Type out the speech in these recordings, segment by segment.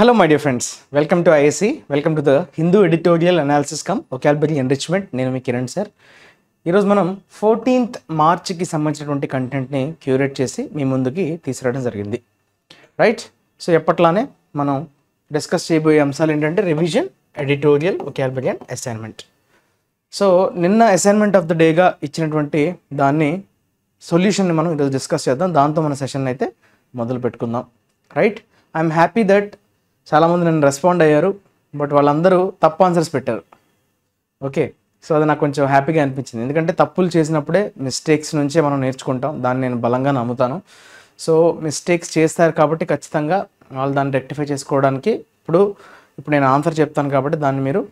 Hello my dear friends, welcome to ISC, welcome to the Hindu Editorial Analysis Cum Vocabulary Enrichment. నేను మీ Kiran sir. ఈరోజు మనం 14th మార్చ్కి సంబంధించినటువంటి కంటెంట్ని curate చేసి మీ ముందుకి తీసుకురావడం జరిగింది, రైట్? సో ఎప్పట్లానే మనం డిస్కస్ చేయబోయే అంశాలు ఏంటంటే revision, editorial, vocabulary and assignment. So నిన్న అసైన్మెంట్ ఆఫ్ ద డేగా ఇచ్చినటువంటి దాన్ని సొల్యూషన్ని మనం ఈరోజు డిస్కస్ చేద్దాం. దాంతో మన సెషన్ అయితే మొదలు పెట్టుకుందాం, రైట్? ఐఎమ్ హ్యాపీ దట్ చాలామంది నన్ను రెస్పాండ్ అయ్యారు, బట్ వాళ్ళందరూ తప్పు ఆన్సర్స్ పెట్టారు. ఓకే, సో అది నాకు కొంచెం హ్యాపీగా అనిపించింది, ఎందుకంటే తప్పులు చేసినప్పుడే మిస్టేక్స్ నుంచే మనం నేర్చుకుంటాం. దాన్ని నేను బలంగా నమ్ముతాను. సో మిస్టేక్స్ చేస్తారు కాబట్టి ఖచ్చితంగా వాళ్ళు దాన్ని రెక్టిఫై చేసుకోవడానికి ఇప్పుడు నేను ఆన్సర్ చెప్తాను కాబట్టి దాన్ని మీరు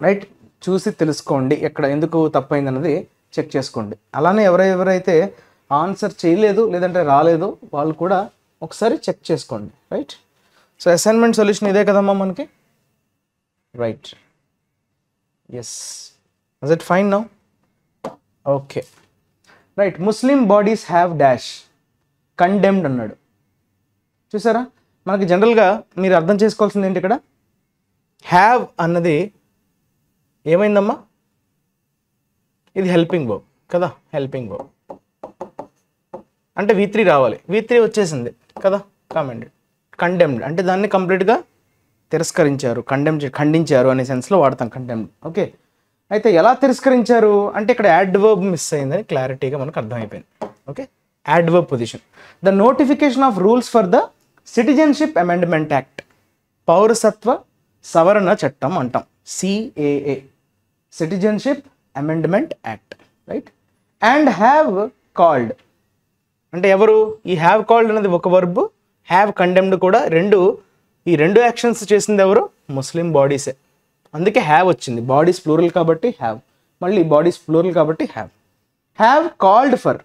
రైట్ చూసి తెలుసుకోండి, ఎక్కడ ఎందుకు తప్పైంది అన్నది చెక్ చేసుకోండి. అలానే ఎవరైతే ఆన్సర్ చేయలేదు లేదంటే రాలేదు వాళ్ళు కూడా ఒకసారి చెక్ చేసుకోండి, రైట్? సో అసైన్మెంట్ సొల్యూషన్ ఇదే కదమ్మా మనకి, right? Yes, is it fine now? Okay, right. Muslim bodies have dash condemned అన్నాడు. చూసారా, మనకి జనరల్గా మీరు అర్థం చేసుకోవాల్సింది ఏంటి, ఇక్కడ హ్యావ్ అన్నది ఏమైందమ్మా, ఇది హెల్పింగ్ వర్బ్ కదా, హెల్పింగ్ వర్బ్ అంటే V3 రావాలి, V3 వచ్చేసింది కదా, కమెండెడ్. కండెమ్డ్ అంటే దాన్ని కంప్లీట్గా తిరస్కరించారు, ఖండించారు అనే సెన్స్లో వాడతాం కండెమ్డ్. ఓకే, అయితే ఎలా తిరస్కరించారు అంటే ఇక్కడ యాడ్వర్బ్ మిస్ అయిందని క్లారిటీగా మనకు అర్థమైపోయింది. Okay, adverb position. The notification of rules for the citizenship amendment act, పౌరసత్వ సవరణ చట్టం అంటాం, CAA, citizenship amendment act, right? And have called అంటే ఎవరు, ఈ హ్యావ్ కాల్డ్ అనేది ఒక వర్బ్, హ్యావ్ కండెమ్డ్ కూడా ఈ రెండు యాక్షన్స్ చేసింది ఎవరు, ముస్లిం బాడీసే. అందుకే హ్యావ్ వచ్చింది, బాడీస్ ప్లూరల్ కాబట్టి హ్యావ్, మళ్ళీ బాడీస్ ప్లూరల్ కాబట్టి హ్యావ్ కాల్డ్ ఫర్.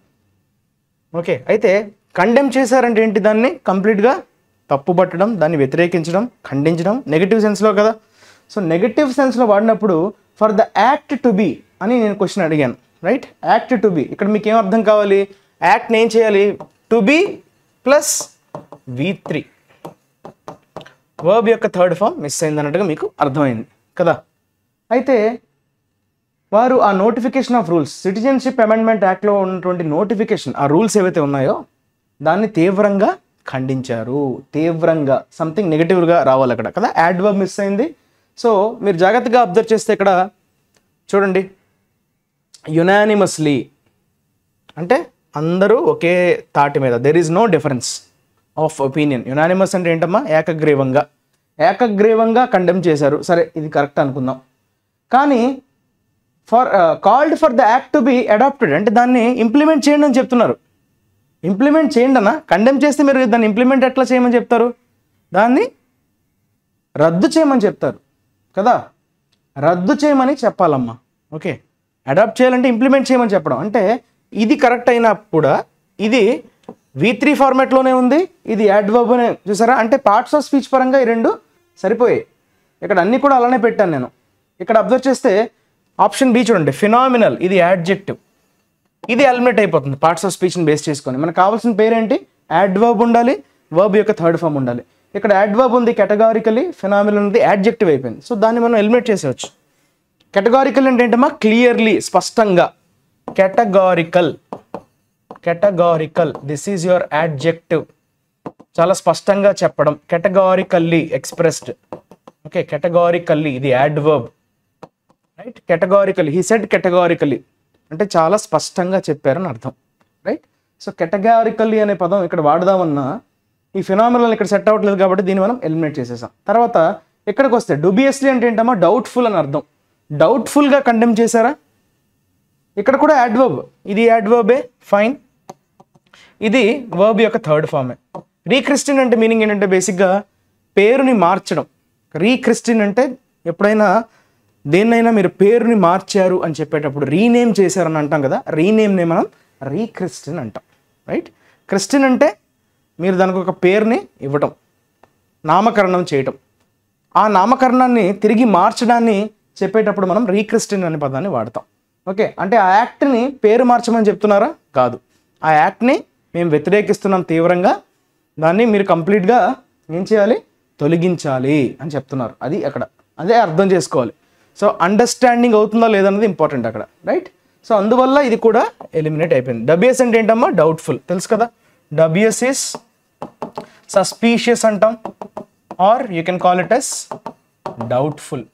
ఓకే, అయితే కండెమ్ చేశారంటే ఏంటి, దాన్ని కంప్లీట్గా తప్పుపట్టడం, దాన్ని వ్యతిరేకించడం, ఖండించడం, నెగిటివ్ సెన్స్లో కదా. సో నెగిటివ్ సెన్స్లో వాడినప్పుడు for the act to be అని నేను క్వశ్చన్ అడిగాను, రైట్? యాక్ట్ టు బీ, ఇక్కడ మీకు ఏం అర్థం కావాలి, యాక్ట్ని ఏం చేయాలి, to be plus V3, verb యొక్క థర్డ్ ఫామ్ మిస్ అయింది అన్నట్టుగా మీకు అర్థమైంది కదా. అయితే వారు ఆ notification of rules, citizenship amendment యాక్ట్లో ఉన్నటువంటి నోటిఫికేషన్, ఆ రూల్స్ ఏవైతే ఉన్నాయో దాన్ని తీవ్రంగా ఖండించారు. తీవ్రంగా సంథింగ్ నెగిటివ్గా రావాలి అక్కడ కదా, యాడ్వర్బ్ మిస్ అయింది. సో మీరు జాగ్రత్తగా అబ్జర్వ్ చేస్తే ఇక్కడ చూడండి, యునానిమస్లీ అంటే అందరూ ఒకే తాటి మీద, there is no difference of opinion. Unanimous అంటే ఏంటమ్మా, ఏకగ్రీవంగా కండెమ్ చేశారు. సరే, ఇది కరెక్ట్ అనుకుందాం. కానీ called for the act to be adopted అంటే దాన్ని ఇంప్లిమెంట్ చేయండి అని చెప్తున్నారు. ఇంప్లిమెంట్ చేయండి అన్న, కండెమ్ చేస్తే మీరు దాన్ని ఇంప్లిమెంట్ ఎట్లా చేయమని చెప్తారు, దాన్ని రద్దు చేయమని చెప్తారు కదా, రద్దు చేయమని చెప్పాలమ్మా. ఓకే, అడాప్ట్ చేయాలంటే ఇంప్లిమెంట్ చేయమని చెప్పడం, అంటే ఇది కరెక్ట్ అయినా కూడా ఇది V3 ఫార్మాట్లోనే ఉంది, ఇది యాడ్వర్బ్ అనే చూసారా, అంటే పార్ట్స్ ఆఫ్ స్పీచ్ పరంగా ఈ రెండు సరిపోయాయి. ఇక్కడ అన్నీ కూడా అలానే పెట్టాను నేను. ఇక్కడ అబ్జర్వ్ చేస్తే ఆప్షన్ బి చూడండి, ఫినామినల్, ఇది యాడ్జెక్టివ్, ఇది ఎలిమినేట్ అయిపోతుంది పార్ట్స్ ఆఫ్ స్పీచ్ని బేస్ చేసుకొని. మనకు కావాల్సిన పేరేంటి, యాడ్వర్బ్ ఉండాలి, వర్బ్ యొక్క థర్డ్ ఫామ్ ఉండాలి. ఇక్కడ యాడ్వర్బ్ ఉంది కేటగారికలీ, ఫినామినల్ ఉంది యాడ్జెక్టివ్ అయిపోయింది. సో దాన్ని మనం ఎలిమినేట్ చేసేవచ్చు. కేటగారికల్ అంటే ఏంటమ్మా, క్లియర్లీ, స్పష్టంగా. Categorical this is your adjective, చాలా స్పష్టంగా చెప్పడం, కేటగారికల్లీ ఎక్స్ప్రెస్డ్. ఓకే, కేటగారికల్లీ ఇది యాడ్వర్బ్, రైట్? కేటగారికల్లీ, హీ సెడ్ కేటగారికల్లీ అంటే చాలా స్పష్టంగా చెప్పారని అర్థం, రైట్? సో కేటగారికల్లీ అనే పదం ఇక్కడ వాడదామన్నా ఈ ఫినామినల్ ఇక్కడ సెట్ అవ్వట్లేదు కాబట్టి దీన్ని మనం ఎలిమినేట్ చేసేసాం. తర్వాత ఇక్కడికి వస్తే డుబియస్లీ అంటే ఏంటమ్మా, డౌట్ఫుల్ అని అర్థం. డౌట్ఫుల్గా కండెమ్ చేశారా, ఇక్కడ కూడా యాడ్వర్బ్, ఇది యాడ్వర్బే, ఫైన్. ఇది వర్బ్ యొక్క థర్డ్ ఫామే. రీక్రిస్టిన్ అంటే మీనింగ్ ఏంటంటే బేసిక్గా పేరుని మార్చడం. రీక్రిస్టిన్ అంటే ఎప్పుడైనా దేన్నైనా మీరు పేరుని మార్చారు అని చెప్పేటప్పుడు రీనేమ్ చేశారని అంటాం కదా, రీనేమ్నే మనం రీక్రిస్టిన్ అంటాం, రైట్? క్రిస్టిన్ అంటే మీరు దానికి ఒక పేరుని ఇవ్వటం, నామకరణం చేయటం. ఆ నామకరణాన్ని తిరిగి మార్చడాన్ని చెప్పేటప్పుడు మనం రీక్రిస్టిన్ అనే పదాన్ని వాడతాం. ఓకే, అంటే ఆ యాక్ట్ని పేరు మార్చమని చెప్తున్నారా, కాదు, ఆ యాక్ట్ని మేము వ్యతిరేకిస్తున్నాం తీవ్రంగా, దాన్ని మీరు కంప్లీట్గా ఏం చేయాలి, తొలగించాలి అని చెప్తున్నారు. అది అక్కడ అదే అర్థం చేసుకోవాలి. సో అండర్స్టాండింగ్ అవుతుందా లేదన్నది ఇంపార్టెంట్ అక్కడ, రైట్? సో అందువల్ల ఇది కూడా ఎలిమినేట్ అయిపోయింది. డబ్ల్యూఎస్ అంటే ఏంటమ్మా? డౌట్ఫుల్, తెలుసు కదా. డబ్ల్యూఎస్ ఇస్ సస్పీషియస్ అంటాం, or you can call it as doubtful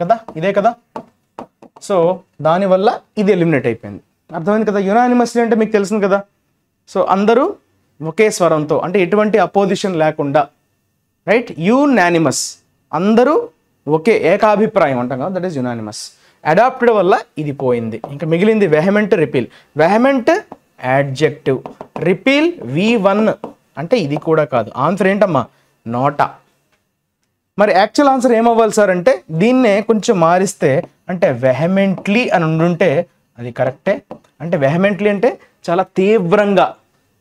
కదా, ఇదే కదా. సో దానివల్ల ఇది ఎలిమినేట్ అయిపోయింది. అర్థమైంది కదా. యునానిమస్లీ అంటే మీకు తెలిసింది కదా. సో అందరూ ఒకే స్వరంతో, అంటే ఎటువంటి అపోజిషన్ లేకుండా, రైట్? యునానిమస్, అందరూ ఒకే ఏకాభిప్రాయం అంటాం కదా, దట్ ఈస్ యునానిమస్. అడాప్టెడ్ వల్ల ఇది పోయింది. ఇంకా మిగిలింది వెహమెంట్, రిపీల్. వెహమెంట్ యాడ్జెక్టివ్, రిపీల్ V1 అంటే ఇది కూడా కాదు. ఆన్సర్ ఏంటమ్మా? నోటా. మరి యాక్చువల్ ఆన్సర్ ఏమవ్వాలి సార్ అంటే దీన్నే కొంచెం మారిస్తే, అంటే వెహమెంట్లీ అని ఉండుంటే అది కరెక్టే. అంటే వెహమెంట్లీ అంటే చాలా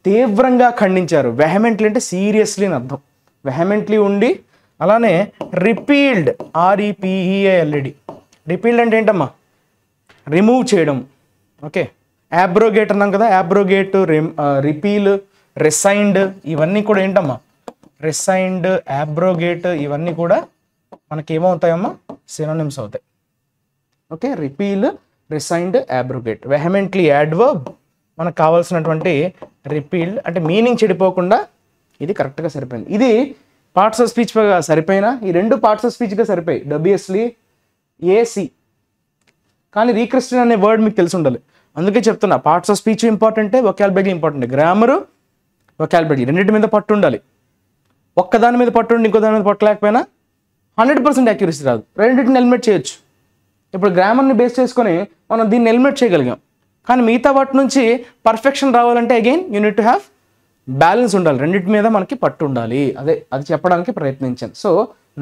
తీవ్రంగా ఖండించారు. వెహమెంట్లీ అంటే సీరియస్లీ అని అర్థం. వెహమెంట్లీ ఉండి అలానే రిపీల్డ్, REPEALED. రిపీల్డ్ అంటే ఏంటమ్మా? రిమూవ్ చేయడం. ఓకే, యాబ్రోగేట్ అన్నాం కదా. యాబ్రోగేట్, రిపీల్, రిసైన్డ్ ఇవన్నీ కూడా ఏంటమ్మా? రిసైన్డ్, యాబ్రోగేట్ ఇవన్నీ కూడా మనకి ఏమవుతాయమ్మా? సినోనిమ్స్ అవుతాయి. Okay, repeal, resigned, abrogate. Vehemently adverb, మనకు కావాల్సినటువంటి రిపీల్డ్ అంటే మీనింగ్ చెడిపోకుండా ఇది కరెక్ట్గా సరిపోయింది. ఇది పార్ట్స్ ఆఫ్ స్పీచ్గా సరిపోయినా ఈ రెండు పార్ట్స్ ఆఫ్ స్పీచ్గా సరిపోయి డబ్ల్యూఎస్లీ ఏసీ. కానీ రీక్రిస్టన్ అనే వర్డ్ మీకు తెలిసి ఉండాలి. అందుకే చెప్తున్నా, పార్ట్స్ ఆఫ్ స్పీచ్ ఇంపార్టెంటే, వొకాబులరీ ఇంపార్టెంటే. గ్రామరు, వొకాబులరీ రెండింటి మీద పట్టు ఉండాలి. ఒక్కదాని మీద పట్టు ఉండి ఇంకో దాని మీద పట్టలేకపోయినా 100% యాక్యురసీ రాదు. రెండింటిని ఎలిమినేట్ చేయొచ్చు. ఇప్పుడు గ్రామర్ని బేస్ చేసుకొని మనం దీన్ని ఎలిమినేట్ చేయగలిగాం. కానీ మిగతా వాటి నుంచి పర్ఫెక్షన్ రావాలంటే again you need to have balance ఉండాలి. రెండింటి మీద మనకి పట్టు ఉండాలి. అది చెప్పడానికి ప్రయత్నించాను. So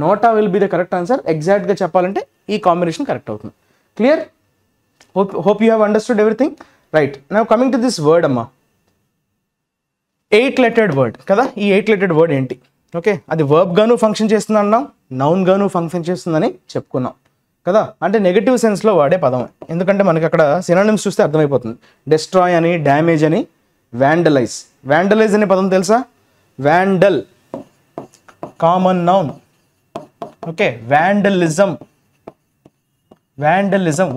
NOTA will be the correct answer. ఎగ్జాక్ట్గా చెప్పాలంటే ఈ కాంబినేషన్ కరెక్ట్ అవుతుంది. Clear? hope you have understood everything, right? Now coming to this word amma, 8-lettered word kada. Ee 8-lettered word enti? Okay, adi verb gaanu function chestundu annam, noun gaanu function chestundani cheppukunnam kada. Ante negative sense lo vaade padam, endukante manaki akkada synonyms chuste ardhamayipotundi. Destroy ani, damage ani, vandalize. Vandalize ane padam telusa? Vandal, common noun. Okay, vandalism.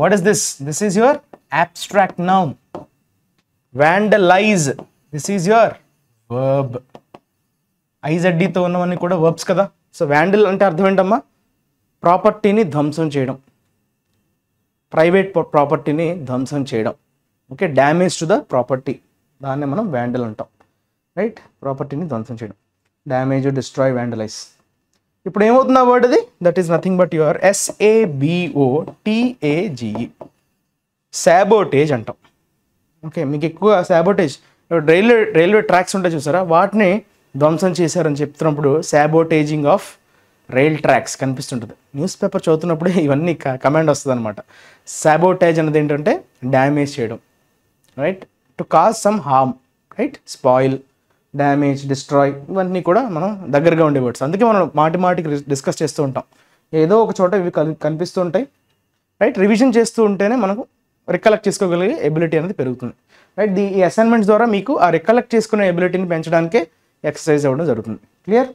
What is this? This is your abstract noun. Vandalize, this is your verb. IZD తో ఉన్నవన్నీ కూడా verbs కదా. So vandal అంటే అర్థం ఏంటమ్మా? ప్రాపర్టీని ధ్వంసం చేయడం, ప్రైవేట్ ప్రాపర్టీని ధ్వంసం చేయడం. Okay, damage to the property, దాన్నే మనం vandal అంటాం, రైట్? ప్రాపర్టీని ధ్వంసం చేయడం, డ్యామేజ్, డిస్ట్రాయ్, vandalize. ఇప్పుడు ఏమవుతుంది ఆ వర్డ్? అది that is nothing but your SABOTAGE, sabotage అంటాం. ఓకే, మీకు ఎక్కువ సాబోటేజ్, రైల్వే ట్రాక్స్ ఉంటాయి చూసారా, వాటిని ధ్వంసం చేశారని చెప్తున్నప్పుడు సాబోటేజింగ్ ఆఫ్ రైల్ ట్రాక్స్ కనిపిస్తుంటుంది. న్యూస్ పేపర్ చదువుతున్నప్పుడు ఇవన్నీ కమాండ్ వస్తుంది అనమాట. సాబోటేజ్ అనేది ఏంటంటే డ్యామేజ్ చేయడం, right? To cause some harm, right? Spoil, damage, destroy ఇవన్నీ కూడా మనం దగ్గరగా ఉండే వర్డ్స్. అందుకే మనం మాటికి డిస్కస్ చేస్తూ ఉంటాం. ఏదో ఒక చోట ఇవి కనిపిస్తూ ఉంటాయి, రైట్? రివిజన్ చేస్తూ ఉంటేనే మనకు రికలెక్ట్ చేసుకోగలిగే ఎబిలిటీ అనేది పెరుగుతుంది, రైట్? ఈ అసైన్మెంట్స్ ద్వారా మీకు ఆ రికలెక్ట్ చేసుకునే ఎబిలిటీని పెంచడానికే ఎక్సర్సైజ్ అవ్వడం జరుగుతుంది. Clear?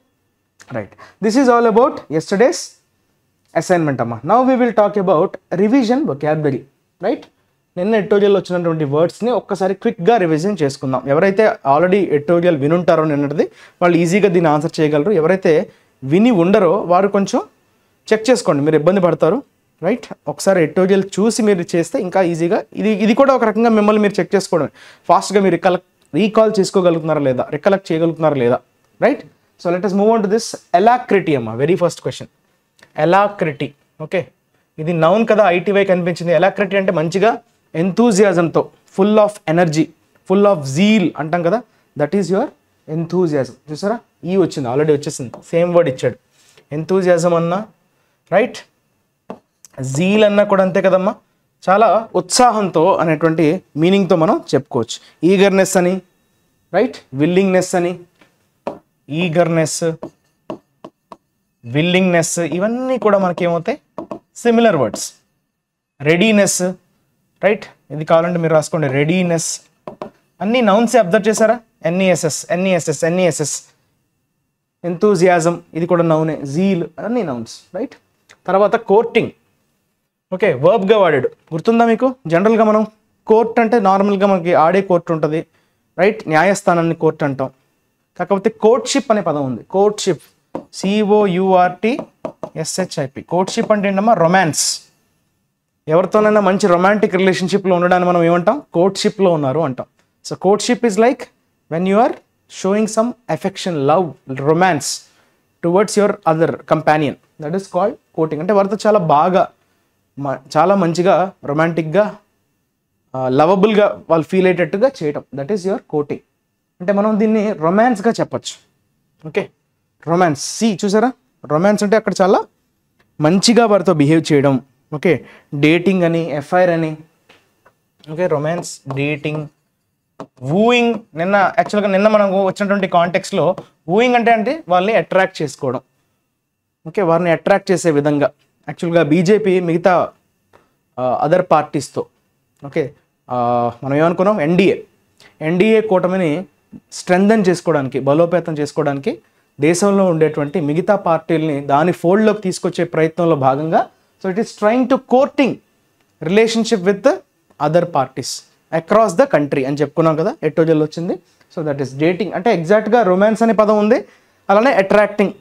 Right. This is all about yesterday's assignment అమ్మా. Now we will talk about revision vocabulary, right? నిన్న ఎడిటోరియల్ వచ్చినటువంటి వర్డ్స్ని ఒక్కసారి క్విక్గా రివిజన్ చేసుకుందాం. ఎవరైతే ఆల్రెడీ ఎడిటోరియల్ వినుంటారో నిన్నటిది వాళ్ళు ఈజీగా దీన్ని ఆన్సర్ చేయగలరు. ఎవరైతే విని ఉండరో వారు కొంచెం చెక్ చేసుకోండి, మీరు ఇబ్బంది పడతారు, రైట్? ఒకసారి ఎడిటోరియల్ చూసి మీరు చేస్తే ఇంకా ఈజీగా ఇది కూడా ఒక రకంగా మిమ్మల్ని మీరు చెక్ చేసుకోవడం, ఫాస్ట్గా మీరు రీకాల్ చేసుకోగలుగుతున్నారా లేదా, రికలెక్ట్ చేయగలుగుతున్నారా లేదా, right? So let us move on to this alacrity అమ్మా. Very first question alacrity. Okay, ఇది నౌన్ కదా, ITY కనిపించింది. ఎలాక్రిటీ అంటే మంచిగా ఎంతూజియాజంతో, full of energy, full of zeal అంటాం కదా, దట్ ఈస్ యువర్ ఎంతూజియాజం. చూసారా, ఈ వచ్చింది, ఆల్రెడీ వచ్చేసింది, సేమ్ వర్డ్ ఇచ్చాడు. ఎంతూజియాజం అన్నా, రైట్? జీల్ అన్నా కూడా అంతే కదమ్మా, చాలా ఉత్సాహంతో అనేటువంటి మీనింగ్తో మనం చెప్పుకోవచ్చు. ఈగర్నెస్ అని, రైట్? విల్లింగ్నెస్ అని, ఈగర్నెస్, విల్లింగ్నెస్ ఇవన్నీ కూడా మనకి ఏమవుతాయి? Similar words. Readiness, right? ఇది కావాలంటే మీరు రాసుకోండి, రెడీనెస్. అన్ని నౌన్సే అబ్జర్వ్ చేశారా? NESS, NESS, NESS. ఎంతూజియాజం ఇది కూడా నౌనే, జీల్ అన్నీ నౌన్స్, రైట్. తర్వాత కోర్టింగ్, ఓకే, వర్బ్గా వాడాడు, గుర్తుందా మీకు? జనరల్గా మనం కోర్ట్ అంటే నార్మల్గా మనకి ఆడే కోర్టు ఉంటుంది, రైట్, న్యాయస్థానాన్ని కోర్ట్ అంటాం. కాకపోతే కోర్ట్షిప్ అనే పదం ఉంది, కోర్ట్షిప్, COURTSHIP. కోర్ట్షిప్ అంటే ఏంటమ్మా? రొమాన్స్. ఎవరితోనైనా మంచి రొమాంటిక్ రిలేషన్షిప్లో ఉండడాన్ని మనం ఏమంటాం? కోర్ట్షిప్లో ఉన్నారు అంటాం. So courtship is like when you are showing some affection, love, romance towards your other companion, that is called courting. అంటే వారితో చాలా బాగా చాలా మంచిగా రొమాంటిక్గా లవబుల్గా వాళ్ళు ఫీల్ అయ్యేటట్టుగా చేయటం, దట్ ఈస్ యువర్ కోర్టింగ్. అంటే మనం దీన్ని రొమాన్స్గా చెప్పచ్చు. ఓకే, రొమాన్స్, చూసారా, రొమాన్స్ అంటే అక్కడ చాలా మంచిగా వారితో బిహేవ్ చేయడం. ఓకే, డేటింగ్ అని, ఎఫ్ఐఆర్ అని, ఓకే, రొమాన్స్, డేటింగ్, వూయింగ్. నిన్న మనం వచ్చినటువంటి కాంటెక్స్లో వూయింగ్ అంటే వాళ్ళని అట్రాక్ట్ చేసుకోవడం. ఓకే, వారిని అట్రాక్ట్ చేసే విధంగా. యాక్చువల్గా బీజేపీ మిగతా అదర్ పార్టీస్తో, ఓకే, మనం ఏమనుకున్నాం, ఎన్డీఏ కూటమిని స్ట్రెంథన్ చేసుకోవడానికి, బలోపేతం చేసుకోవడానికి దేశంలో ఉండేటువంటి మిగతా పార్టీలని దాని ఫోల్డ్లోకి తీసుకొచ్చే ప్రయత్నంలో భాగంగా, so it is trying to courting relationship with other parties across the country అని చెప్పుకున్నాం కదా, ఎటోజల్ వచ్చింది. So that is dating. అంటే ఎగ్జాక్ట్గా రొమాన్స్ అనే పదం ఉంది, అలానే అట్రాక్టింగ్,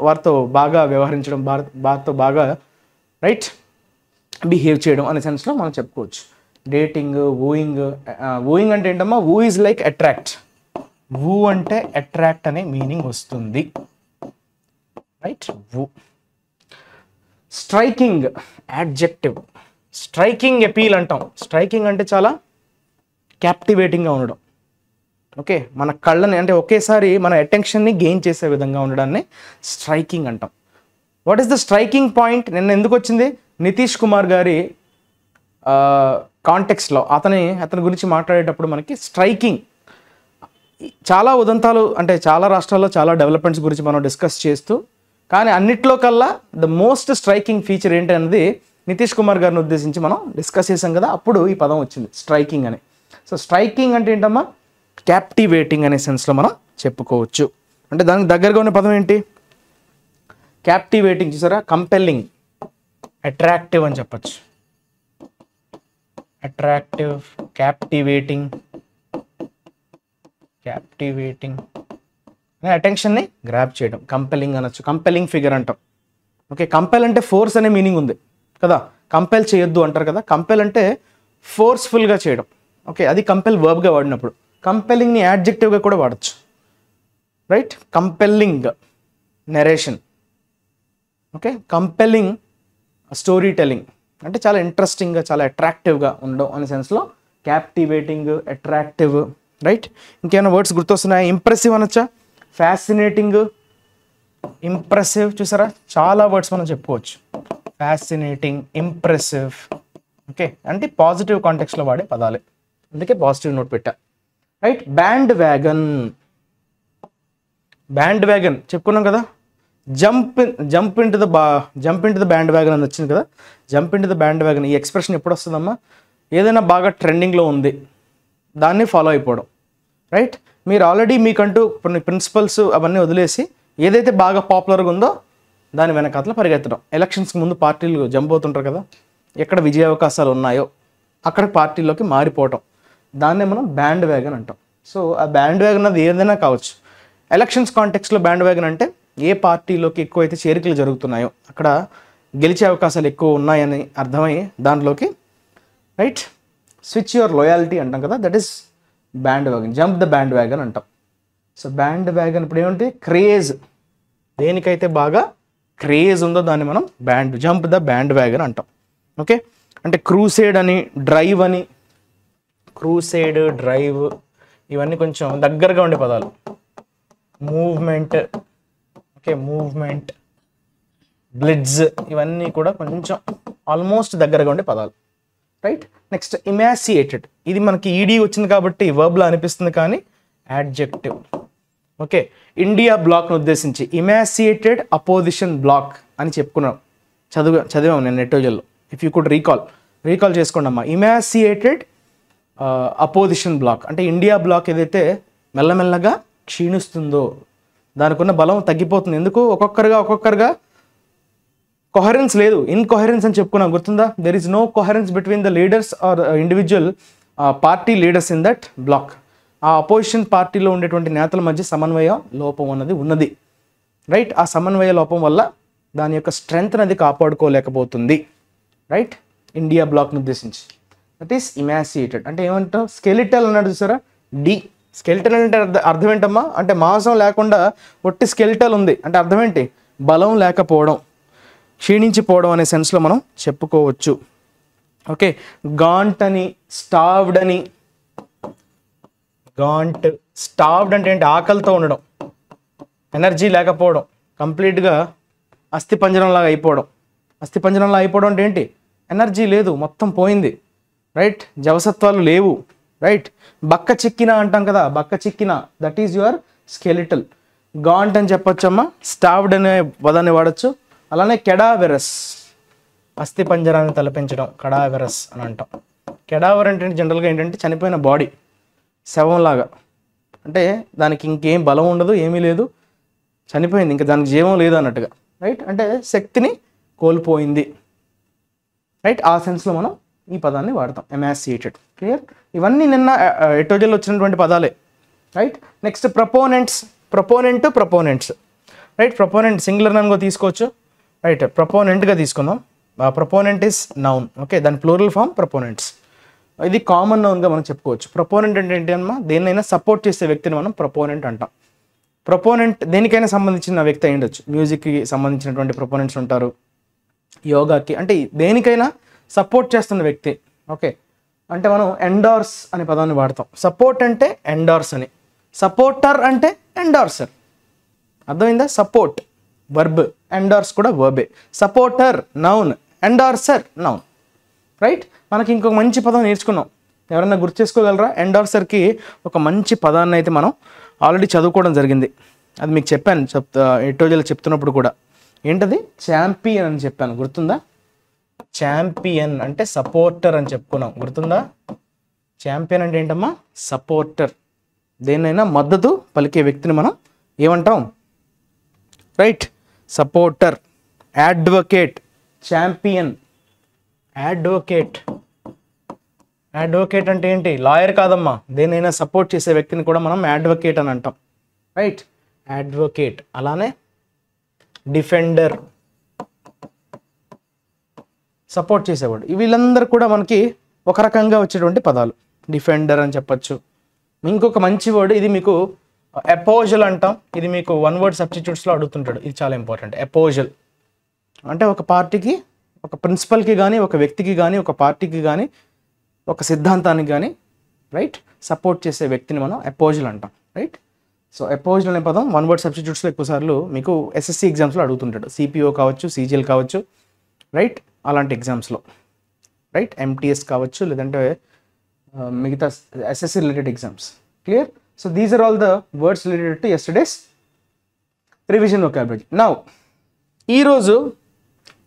వారితో బాగా వ్యవహరించడం, వారితో బాగా రైట్ బిహేవ్ చేయడం అనే సెన్స్లో మనం చెప్పుకోవచ్చు. డేటింగ్, వూయింగ్ అంటే ఏంటమ్మా? వూ ఈజ్ లైక్ అట్రాక్ట్, వూ అంటే అట్రాక్ట్ అనే మీనింగ్ వస్తుంది, రైట్. వూ. స్ట్రైకింగ్, యాడ్జెక్టివ్, స్ట్రైకింగ్ అపీల్ అంటాం. స్ట్రైకింగ్ అంటే చాలా క్యాప్టివేటింగ్గా ఉండడం. ఓకే, మన కళ్ళని అంటే ఒకేసారి మన అటెన్షన్ని గెయిన్ చేసే విధంగా ఉండడాన్ని స్ట్రైకింగ్ అంటాం. What is the striking point? నిన్న ఎందుకు వచ్చింది? నితీష్ కుమార్ గారి కాంటెక్స్లో అతని గురించి మాట్లాడేటప్పుడు మనకి స్ట్రైకింగ్, చాలా ఉదంతాలు అంటే చాలా రాష్ట్రాల్లో చాలా డెవలప్మెంట్స్ గురించి మనం డిస్కస్ చేస్తూ, కానీ అన్నిట్లో కల్లా ద మోస్ట్ స్ట్రైకింగ్ ఫీచర్ ఏంటి అనేది నితీష్ కుమార్ గారిని ఉద్దేశించి మనం డిస్కస్ చేసాం కదా, అప్పుడు ఈ పదం వచ్చింది, స్ట్రైకింగ్ అని. సో స్ట్రైకింగ్ అంటే ఏంటమ్మా? క్యాప్టివేటింగ్ అనే సెన్స్లో మనం చెప్పుకోవచ్చు. అంటే దానికి దగ్గరగా ఉన్న పదం ఏంటి? క్యాప్టివేటింగ్. చూసారా, కంపెల్లింగ్, అట్రాక్టివ్ అని చెప్పచ్చు. అట్రాక్టివ్, క్యాప్టివేటింగ్ అటెన్షన్ని గ్రాప్ చేయడం, కంపెల్లింగ్ అనొచ్చు, కంపెల్లింగ్ ఫిగర్ అంటాం. ఓకే, కంపెల్ అంటే ఫోర్స్ అనే మీనింగ్ ఉంది కదా, కంపెల్ చేయొద్దు అంటారు కదా. కంపెల్ అంటే ఫోర్స్ఫుల్గా చేయడం. ఓకే, అది కంపెల్ వర్బ్గా వాడినప్పుడు. కంపెల్లింగ్ని యాడ్జెక్టివ్గా కూడా వాడచ్చు, right. Compelling narration, okay, compelling storytelling అంటే చాలా ఇంట్రెస్టింగ్గా, చాలా అట్రాక్టివ్గా ఉండడం అనే సెన్స్లో క్యాప్టివేటింగ్, అట్రాక్టివ్, రైట్. ఇంకేమైనా వర్డ్స్ గుర్తొస్తున్నాయి? ఇంప్రెసివ్ అనొచ్చా? Fascinating, impressive. చూసారా, చాలా వర్డ్స్ మనం చెప్పుకోవచ్చు. ఫ్యాసినేటింగ్, ఇంప్రెసివ్, ఓకే, అంటే పాజిటివ్ కాంటెక్స్లో వాడే పదాలే, అందుకే పాజిటివ్ నోట్ పెట్టా, రైట్. బ్యాండ్ వ్యాగన్ చెప్పుకున్నాం కదా. Jump into the bandwagon అని వచ్చింది కదా. Jump into the bandwagon, ఈ ఎక్స్ప్రెషన్ ఎప్పుడు వస్తుందమ్మా? ఏదైనా బాగా ట్రెండింగ్లో ఉంది దాన్ని ఫాలో అయిపోవడం, రైట్. మీరు ఆల్రెడీ మీకంటూ కొన్ని ప్రిన్సిపల్స్ అవన్నీ వదిలేసి ఏదైతే బాగా పాపులర్గా ఉందో దాని వెనకాతల పరిగెత్తడం. ఎలక్షన్స్కి ముందు పార్టీలు జంప్ అవుతుంటారు కదా, ఎక్కడ విజయ అవకాశాలు ఉన్నాయో అక్కడ పార్టీలోకి మారిపోవటం, దాన్నే మనం బ్యాండ్ వ్యాగన్ అంటాం. సో ఆ బ్యాండ్ వ్యాగన్ అది ఏదైనా కావచ్చు. ఎలక్షన్స్ కాంటెక్స్లో బ్యాండ్ వ్యాగన్ అంటే ఏ పార్టీలోకి ఎక్కువైతే చేరికలు జరుగుతున్నాయో అక్కడ గెలిచే అవకాశాలు ఎక్కువ ఉన్నాయని అర్థమై దాంట్లోకి, రైట్, స్విచ్ యువర్ లాయాలిటీ అంటాం కదా, that is band wagon. Jump the band wagon అంటాం. సో బ్యాండ్ వ్యాగన్ ఇప్పుడు ఏమంటే క్రేజ్, దేనికైతే బాగా క్రేజ్ ఉందో దాన్ని మనం జంప్ ద బ్యాండ్ వ్యాగన్ అంటాం. ఓకే, అంటే క్రూసేడ్ అని, డ్రైవ్ అని, క్రూసేడ్, డ్రైవ్ ఇవన్నీ కొంచెం దగ్గరగా ఉండే పదాలు. మూవ్మెంట్, ఓకే, మూవ్మెంట్, బ్లిడ్జ్ ఇవన్నీ కూడా కొంచెం ఆల్మోస్ట్ దగ్గరగా ఉండే పదాలు, రైట్. నెక్స్ట్ ఇమాసియేటెడ్, ఇది మనకి ఈడీ వచ్చింది కాబట్టి వర్బ్లో అనిపిస్తుంది కానీ యాడ్జెక్టివ్. ఓకే, ఇండియా బ్లాక్ను ఉద్దేశించి ఇమాసియేటెడ్ అపోజిషన్ బ్లాక్ అని చెప్పుకున్నాం, చదివాం నేను నెట్టోజల్లో. ఇఫ్ యూ కుడ్ రీకాల్ చేసుకోండి అమ్మా. ఇమాసియేటెడ్ అపోజిషన్ బ్లాక్ అంటే ఇండియా బ్లాక్ ఏదైతే మెల్లమెల్లగా క్షీణిస్తుందో, దానికి ఉన్న బలం తగ్గిపోతుంది. ఎందుకు? ఒక్కొక్కరుగా కొహరెన్స్ లేదు, ఇన్కొహరెన్స్ అని చెప్పుకున్నాం, గుర్తుందా? There is no coherence between the leaders or individual party leaders in that bloc. ఆ అపోజిషన్ పార్టీలో ఉండేటువంటి నేతల మధ్య సమన్వయ లోపం ఉన్నది, రైట్? ఆ సమన్వయ లోపం వల్ల దాని యొక్క స్ట్రెంగ్త్ అనేది కాపాడుకోలేకపోతుంది, రైట్? ఇండియా బ్లాక్ను ఉద్దేశించి. That is emaciated. అంటే ఏమంటాం? స్కెలిటల్ అన్నాడు చూసారా, డి. స్కెలిటల్ అంటే అర్థం ఏంటమ్మా? అంటే మాంసం లేకుండా ఒట్టి స్కెలిటల్ ఉంది అంటే అర్థం ఏంటి? బలం లేకపోవడం, క్షీణించిపోవడం అనే సెన్స్లో మనం చెప్పుకోవచ్చు. ఓకే, గాంట్ అని, స్టావ్డ్ అని. గాంట్, స్టావ్డ్ అంటే ఏంటి? ఆకలితో ఉండడం, ఎనర్జీ లేకపోవడం, కంప్లీట్గా అస్థిపంజరంలాగా అయిపోవడం. అస్థిపంజరంలా అయిపోవడం అంటే ఏంటి? ఎనర్జీ లేదు, మొత్తం పోయింది, రైట్? జవసత్వాలు లేవు, రైట్? బక్క చిక్కిన అంటాం కదా, బక్క చిక్కిన, that is your skeletal. Can't అని చెప్పొచ్చమ్మా, స్టావ్డ్ అనే పదాన్ని వాడచ్చు. అలానే కెడావెరస్, అస్థి పంజరాన్ని తలపించడం, కెడావెరస్ అని అంటాం. కెడావర్ అంటే జనరల్గా ఏంటంటే చనిపోయిన బాడీ, శవంలాగా. అంటే దానికి ఇంకేం బలం ఉండదు, ఏమీ లేదు, చనిపోయింది, ఇంకా దానికి జీవం లేదు అన్నట్టుగా, రైట్? అంటే శక్తిని కోల్పోయింది, రైట్? ఆ సెన్స్లో మనం ఈ పదాన్ని వాడతాం, ఎమాసియేటెడ్. క్లియర్? ఇవన్నీ నిన్న ఎటోజల్లో వచ్చినటువంటి పదాలే, right? Next proponents, proponents, right? Proponent singular నన్గా తీసుకోవచ్చు, రైట్? ప్రపోనెంట్గా తీసుకుందాం. Proponent is noun, okay? దాని ప్లూరల్ ఫామ్ ప్రపోనెంట్స్. ఇది కామన్ నౌన్గా మనం చెప్పుకోవచ్చు. ప్రపోనెంట్ అంటే ఏంటి అమ్మా? దేన్నైనా సపోర్ట్ చేసే వ్యక్తిని మనం ప్రపోనెంట్ అంటాం. ప్రపోనెంట్ దేనికైనా సంబంధించిన వ్యక్తి అయి ఉండొచ్చు. మ్యూజిక్కి సంబంధించినటువంటి ప్రపోనెంట్స్ ఉంటారు, యోగాకి, అంటే దేనికైనా సపోర్ట్ చేస్తున్న వ్యక్తి, ఓకే? అంటే మనం ఎండార్స్ అనే పదాన్ని వాడతాం. సపోర్ట్ అంటే ఎండార్స్ అని, సపోర్టర్ అంటే ఎండార్సర్. అర్థమైందా? సపోర్ట్ వర్బ్, ఎండార్స్ కూడా వర్బే. Supporter noun, endorser noun, right? మనకి ఇంకొక మంచి పదం నేర్చుకున్నాం, ఎవరన్నా గుర్తు చేసుకోగలరా? ఎండార్సర్కి ఒక మంచి పదాన్ని అయితే మనం ఆల్రెడీ చదువుకోవడం జరిగింది. అది మీకు చెప్పాను ఎటోజల్లో చెప్తున్నప్పుడు కూడా. ఏంటది? ఛాంపియన్ అని చెప్పాను, గుర్తుందా? ఛాంపియన్ అంటే సపోర్టర్ అని చెప్పుకున్నాం, గుర్తుందా? ఛాంపియన్ అంటే ఏంటమ్మా? సపోర్టర్. దేన్నైనా మద్దతు పలికే వ్యక్తిని మనం ఏమంటాం? Right? Supporter. Advocate, champion, advocate. Advocate అంటే ఏంటి? లాయర్ కాదమ్మా, దేన్నైనా సపోర్ట్ చేసే వ్యక్తిని కూడా మనం అడ్వకేట్ అని అంటాం, రైట్? అడ్వకేట్. అలానే డిఫెండర్, సపోర్ట్ చేసేవాడు. వీళ్ళందరూ కూడా మనకి ఒక రకంగా వచ్చేటువంటి పదాలు. డిఫెండర్ అని చెప్పచ్చు. ఇంకొక మంచి వర్డ్, ఇది మీకు అపోజల్ అంటాం. ఇది మీకు వన్ వర్డ్ సబ్స్టిట్యూట్స్లో అడుగుతుంటాడు, ఇది చాలా ఇంపార్టెంట్. అపోజల్ అంటే ఒక పార్టీకి, ఒక ప్రిన్సిపల్కి కానీ, ఒక వ్యక్తికి కానీ, ఒక పార్టీకి కానీ, ఒక సిద్ధాంతానికి కానీ, రైట్, సపోర్ట్ చేసే వ్యక్తిని మనం అపోజల్ అంటాం, రైట్? సో అపోజల్ అనే పదం వన్ వర్డ్ సబ్స్టిట్యూట్స్లో ఎక్కువసార్లు మీకు ఎస్ఎస్సి ఎగ్జామ్స్లో అడుగుతుంటాడు. సిపిఓ కావచ్చు, సీజీఎల్ కావచ్చు, రైట్? అలాంటి ఎగ్జామ్స్లో, రైట్? ఎంటీఎస్ కావచ్చు, లేదంటే మిగతా SSC related exams. Clear? So these are all the words related to yesterday's revision vocabulary. Now ఈరోజు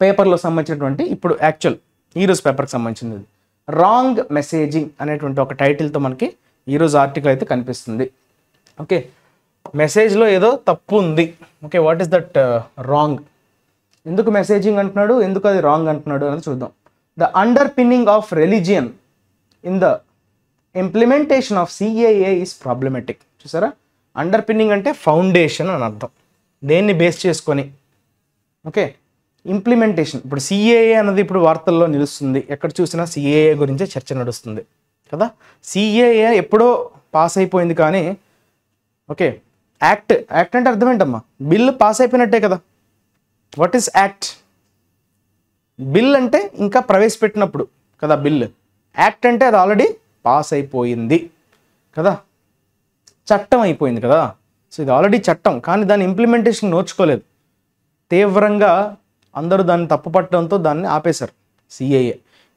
పేపర్లో సంబంధించినటువంటి, ఇప్పుడు యాక్చువల్ ఈరోజు పేపర్కి సంబంధించినది రాంగ్ మెసేజింగ్ అనేటువంటి ఒక టైటిల్తో మనకి ఈరోజు ఆర్టికల్ అయితే కనిపిస్తుంది. ఓకే, మెసేజ్లో ఏదో తప్పు ఉంది. Okay, what is that wrong? ఎందుకు మెసేజింగ్ అంటున్నాడు, ఎందుకు అది రాంగ్ అంటున్నాడు అనేది చూద్దాం. The under pinning of religion in the implementation of CAA is problematic. చూసారా? అండర్ పిన్నింగ్ అంటే ఫౌండేషన్ అని అర్థం, దేన్ని బేస్ చేసుకొని. ఓకే, ఇంప్లిమెంటేషన్, ఇప్పుడు సిఏఏ అన్నది ఇప్పుడు వార్తల్లో నిలుస్తుంది, ఎక్కడ చూసినా సిఏఏ గురించే చర్చ నడుస్తుంది కదా. సిఏఏ ఎప్పుడో పాస్ అయిపోయింది కానీ, ఓకే, యాక్ట్ అంటే అర్థం ఏంటమ్మా? బిల్ పాస్ అయిపోయినట్టే కదా. What is act? బిల్ అంటే ఇంకా ప్రవేశపెట్టినప్పుడు కదా బిల్. యాక్ట్ అంటే అది ఆల్రెడీ పాస్ అయిపోయింది కదా, చట్టం అయిపోయింది కదా. సో ఇది ఆల్రెడీ చట్టం, కానీ దాని ఇంప్లిమెంటేషన్ నోచుకోలేదు. తీవ్రంగా అందరూ దాన్ని తప్పుపట్టడంతో దాన్ని ఆపేశారు సిఏఏ.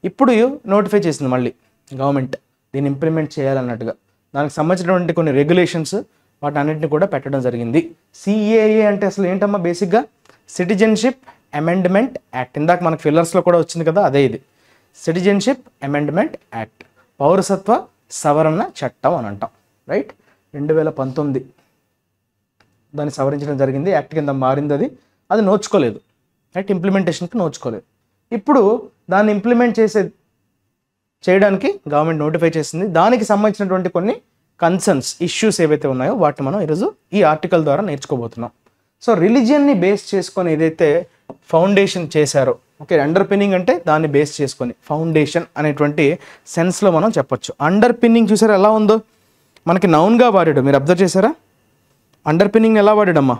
ఇప్పుడు నోటిఫై చేసింది మళ్ళీ గవర్నమెంట్ దీన్ని ఇంప్లిమెంట్ చేయాలన్నట్టుగా. దానికి సంబంధించినటువంటి కొన్ని రెగ్యులేషన్స్ వాటి అన్నింటిని కూడా పెట్టడం జరిగింది. సిఏఏ అంటే అసలు ఏంటమ్మా? బేసిక్గా సిటిజన్షిప్ అమెండ్మెంట్ యాక్ట్. ఇందాక మనకు ఫిల్లర్స్లో కూడా వచ్చింది కదా, అదే ఇది. సిటిజన్షిప్ అమెండ్మెంట్ యాక్ట్, పౌరసత్వ సవరణ చట్టం అని అంటాం, రైట్? 2019 దాన్ని సవరించడం జరిగింది, యాక్ట్ కింద మారింది. అది నోచుకోలేదు, రైట్, ఇంప్లిమెంటేషన్కి నోచుకోలేదు. ఇప్పుడు దాన్ని ఇంప్లిమెంట్ చేయడానికి గవర్నమెంట్ నోటిఫై చేసింది. దానికి సంబంధించినటువంటి కొన్ని కన్సర్న్స్, ఇష్యూస్ ఏవైతే ఉన్నాయో వాటిని మనం ఈరోజు ఈ ఆర్టికల్ ద్వారా నేర్చుకోబోతున్నాం. సో రిలీజియన్ని బేస్ చేసుకొని ఏదైతే ఫౌండేషన్ చేశారో, ఓకే, అండర్ పిన్నింగ్ అంటే దాన్ని బేస్ చేసుకొని ఫౌండేషన్ అనేటువంటి సెన్స్లో మనం చెప్పొచ్చు. అండర్ పిన్నింగ్ చూసారా ఎలా ఉందో, మనకి నౌన్గా వాడాడు, మీరు అబ్జర్వ్ చేశారా? అండర్ పిన్నింగ్ ఎలా వాడాడమ్మా?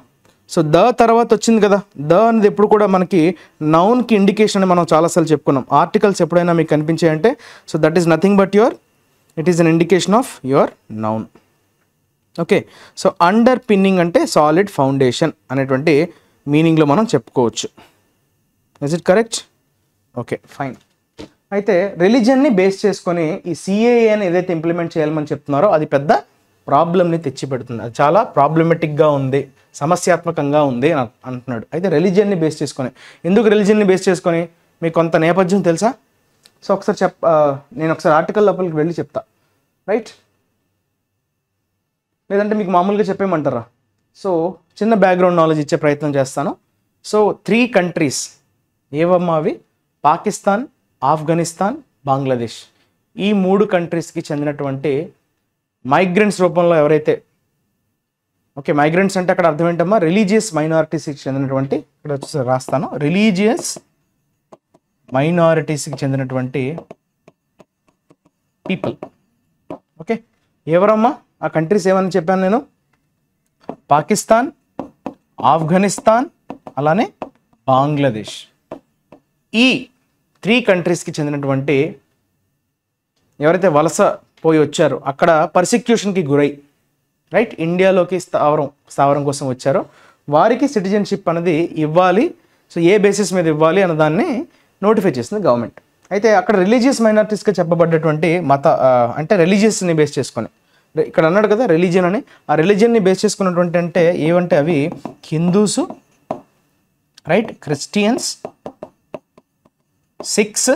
సో ద తర్వాత వచ్చింది కదా, ద అనేది ఎప్పుడు కూడా మనకి నౌన్కి ఇండికేషన్ అని మనం చాలాసార్లు చెప్పుకున్నాం. ఆర్టికల్స్ ఎప్పుడైనా మీకు కనిపించాయంటే so that is nothing but it is an indication of your noun. Okay, so underpinning అంటే సాలిడ్ ఫౌండేషన్ అనేటువంటి మీనింగ్లో మనం చెప్పుకోవచ్చు. Is it correct? Okay, fine. అయితే రిలీజియన్ని బేస్ చేసుకొని ఈ సిఏఏని ఏదైతే ఇంప్లిమెంట్ చేయాలని చెప్తున్నారో అది పెద్ద ప్రాబ్లమ్ని తెచ్చిపెడుతుంది. అది చాలా ప్రాబ్లమెటిక్గా ఉంది, సమస్యాత్మకంగా ఉంది అని అంటున్నాడు. అయితే రిలీజియన్ని బేస్ చేసుకొని, ఎందుకు రిలీజియన్ని బేస్ చేసుకొని మీకు కొంత నేపథ్యం తెలుసా? సో ఒకసారి నేను ఒకసారి ఆర్టికల్ లోపలికి వెళ్ళి చెప్తా, రైట్? లేదంటే మీకు మామూలుగా చెప్పేయమంటారా? సో చిన్న బ్యాక్గ్రౌండ్ నాలెడ్జ్ ఇచ్చే ప్రయత్నం చేస్తాను. సో 3 కంట్రీస్ ఏవమ్మా అవి? పాకిస్తాన్, ఆఫ్ఘనిస్తాన్, బంగ్లాదేశ్. ఈ 3 కంట్రీస్కి చెందినటువంటి మైగ్రెంట్స్ రూపంలో ఎవరైతే, ఓకే, మైగ్రెంట్స్ అంటే అక్కడ అర్థం ఏంటమ్మా? రిలీజియస్ మైనారిటీస్కి చెందినటువంటి, ఇక్కడ వచ్చేసి రాస్తాను, రిలీజియస్ మైనారిటీస్కి చెందినటువంటి పీపుల్. ఓకే, ఎవరమ్మా ఆ కంట్రీస్? ఏమని చెప్పాను నేను? పాకిస్తాన్, ఆఫ్ఘనిస్తాన్, అలానే బంగ్లాదేశ్. ఈ 3 కంట్రీస్కి చెందినటువంటి ఎవరైతే వలస పోయి వచ్చారో, అక్కడ పర్సిక్యూషన్కి గురై, రైట్, ఇండియాలోకి స్థావరం కోసం వచ్చారో వారికి సిటిజన్షిప్ అనేది ఇవ్వాలి. సో ఏ బేసిస్ మీద ఇవ్వాలి అన్న దాన్ని నోటిఫై చేసింది గవర్నమెంట్. అయితే అక్కడ రిలీజియస్ మైనారిటీస్గా చెప్పబడ్డటువంటి అంటే రిలీజియస్ని బేస్ చేసుకొని, ఇక్కడ అన్నాడు కదా రిలీజియన్ అని, ఆ రిలీజియన్ని బేస్ చేసుకున్నటువంటి అంటే ఏవంటే అవి Hindus, right, Christians, Sikhs,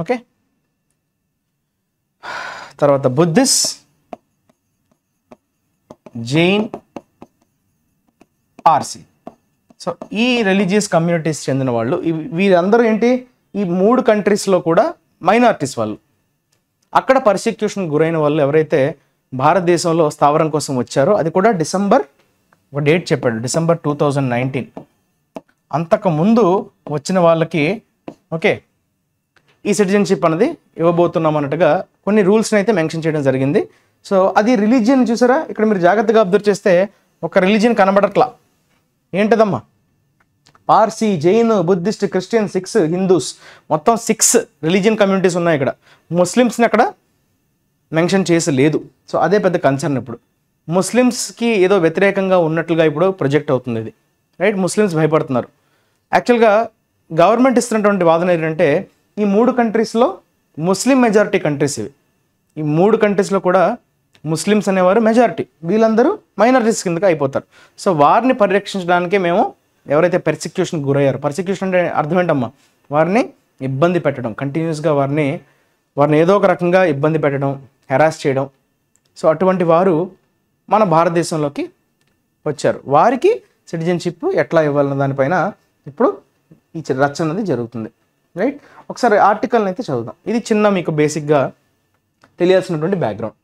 okay, తర్వాత బుద్ధిస్ట్, జైన్, పార్సీ. సో ఈ రిలీజియస్ కమ్యూనిటీస్ చెందిన వాళ్ళు, వీరందరూ ఏంటి, ఈ 3 కంట్రీస్లో కూడా మైనారిటీస్ వాళ్ళు. అక్కడ పర్సిక్యూషన్ గురైన వాళ్ళు ఎవరైతే భారతదేశంలో స్థావరం కోసం వచ్చారో, అది కూడా డిసెంబర్, ఒక డేట్ చెప్పాడు, డిసెంబర్ 2019. అంతకుముందు వచ్చిన వాళ్ళకి, ఓకే, ఈ సిటిజన్షిప్ అనేది ఇవ్వబోతున్నాం అన్నట్టుగా కొన్ని రూల్స్ని అయితే మెన్షన్ చేయడం జరిగింది. సో అది రిలీజియన్ చూసారా, ఇక్కడ మీరు జాగ్రత్తగా అబ్జర్వ్ చేస్తే ఒక రిలీజియన్ కనబడట్లా. ఏంటదమ్మా? పార్సీ, జైన్, బుద్ధిస్ట్, క్రిస్టియన్, సిఖ్స్, హిందూస్, మొత్తం 6 రిలీజియన్ కమ్యూనిటీస్ ఉన్నాయి ఇక్కడ. ముస్లిమ్స్ని అక్కడ మెన్షన్ చేసి లేదు. సో అదే పెద్ద కన్సర్న్. ఇప్పుడు ముస్లిమ్స్కి ఏదో వ్యతిరేకంగా ఉన్నట్లుగా ఇప్పుడు ప్రొజెక్ట్ అవుతుంది ఇది, రైట్? ముస్లిమ్స్ భయపడుతున్నారు. యాక్చువల్గా గవర్నమెంట్ ఇస్తున్నటువంటి వాదన ఏంటంటే ఈ 3 కంట్రీస్లో ముస్లిం మెజారిటీ కంట్రీస్ ఇవి. ఈ 3 కంట్రీస్లో కూడా ముస్లిమ్స్ అనేవారు మెజారిటీ, వీళ్ళందరూ మైనారిటీస్ కిందకి అయిపోతారు. సో వారిని పరిరక్షించడానికే మేము ఎవరైతే పర్సిక్యూషన్కి గురయ్యారో, పర్సిక్యూషన్ అంటే అర్థం ఏంటమ్మా? వారిని ఇబ్బంది పెట్టడం, కంటిన్యూస్గా వారిని ఏదో ఒక రకంగా ఇబ్బంది పెట్టడం, హెరాస్ చేయడం. సో అటువంటి వారు మన భారతదేశంలోకి వచ్చారు. వారికి సిటిజన్షిప్ ఎట్లా ఇవ్వాలన్న దానిపైన ఇప్పుడు ఈ రచన అనేది జరుగుతుంది, రైట్? ఒకసారి ఆర్టికల్ని అయితే చదువుదాం. ఇది చిన్న మీకు బేసిక్గా తెలియాల్సినటువంటి background,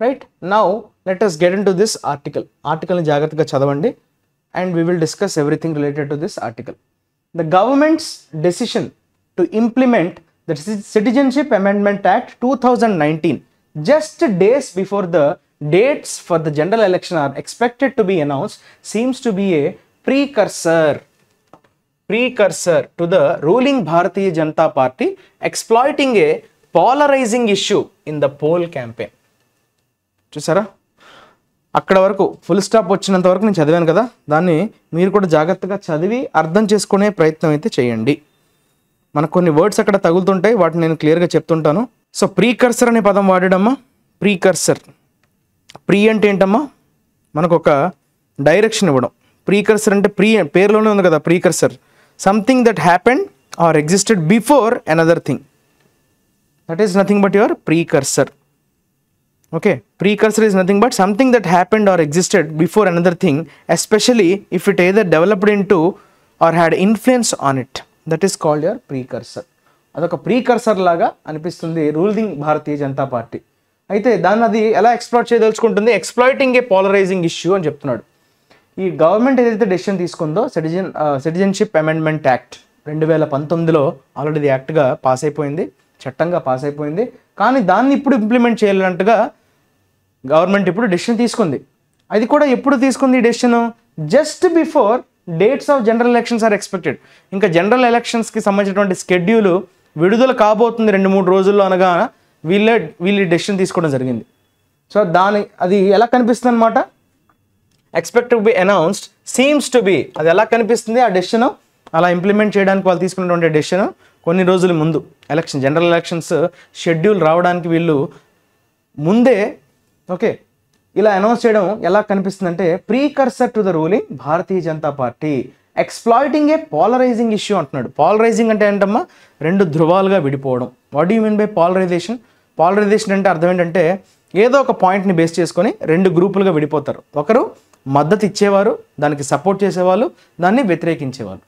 right? Now let us get into this article. ఆర్టికల్ని జాగ్రత్తగా చదవండి and we will discuss everything related to this article. The government's decision to implement the Citizenship Amendment Act 2019 just days before the dates for the general election are expected to be announced seems to be a precursor to the ruling Bharatiya Janata Party exploiting a polarizing issue in the poll campaign. చూసారా, అక్కడ వరకు full stop వచ్చినంత వరకు నేను చదివాను కదా, దాన్ని మీరు కూడా జాగ్రత్తగా చదివి అర్థం చేసుకునే ప్రయత్నం అయితే చేయండి. మనకు కొన్ని వర్డ్స్ అక్కడ తగులుతుంటాయి, వాటిని నేను క్లియర్గా చెప్తుంటాను. సో ప్రీకర్సర్ అనే పదం వాడాడమ్మా. ప్రీకర్సర్, ప్రీ అంటే ఏంటమ్మా? మనకు ఒక డైరెక్షన్ ఇవ్వడం. ప్రీకర్సర్ అంటే పేరులోనే ఉంది కదా precursor, something that happened or existed before another thing, that is nothing but your precursor. Okay, precursor is nothing but something that happened or existed before another thing, especially if it either developed into or had influence on it, that is called your precursor. అదొక precursor లాగా అనిపిస్తుంది ruling Bharatiya Janata party. అయితే దాన్ని అది ఎలా exploit చేయదలుచుకుంటుంది, exploiting a polarising issue అని చెప్తున్నాడు. ఈ గవర్నమెంట్ ఏదైతే డెసిషన్ తీసుకుందో సిటిజన్షిప్ అమెండ్మెంట్ యాక్ట్ 2019లో ఆల్రెడీ యాక్ట్గా పాస్ అయిపోయింది, చట్టంగా పాస్ అయిపోయింది. కానీ దాన్ని ఇప్పుడు ఇంప్లిమెంట్ చేయాలంటగా గవర్నమెంట్ ఇప్పుడు డెసిషన్ తీసుకుంది. అది కూడా ఎప్పుడు తీసుకుంది ఈ decision, just before dates of general elections are expected. ఇంకా జనరల్ ఎలక్షన్స్కి సంబంధించినటువంటి స్కెడ్యూల్ విడుదల కాబోతుంది 2-3 రోజుల్లో అనగా వీళ్ళు డెసిషన్ తీసుకోవడం జరిగింది. సో అది ఎలా కనిపిస్తుంది అనమాట, expect to be announced seems to be, అది ఎలా కనిపిస్తుంది ఆ డెసిషన్ అలా ఇంప్లిమెంట్ చేయడానికి వాళ్ళు తీసుకున్నటువంటి డెసిషన్ కొన్ని రోజుల ముందు జనరల్ ఎలక్షన్స్ షెడ్యూల్ రావడానికి వీళ్ళు ముందే ఓకే ఇలా అనౌన్స్ చేయడం ఎలా కనిపిస్తుందంటే precursor to the ruling Bharatiya Janata Party exploiting a polarising issue అంటున్నాడు. పోలరైజింగ్ అంటే ఏంటమ్మా, 2 ధృవాలుగా విడిపోవడం. What do you mean by polarisation? Polarisation అంటే అర్థం ఏంటంటే ఏదో ఒక పాయింట్ని బేస్ చేసుకొని 2 గ్రూపులుగా విడిపోతారు. ఒకరు మద్దతు ఇచ్చేవారు, దానికి సపోర్ట్ చేసేవాళ్ళు, దాన్ని వ్యతిరేకించేవాళ్ళు.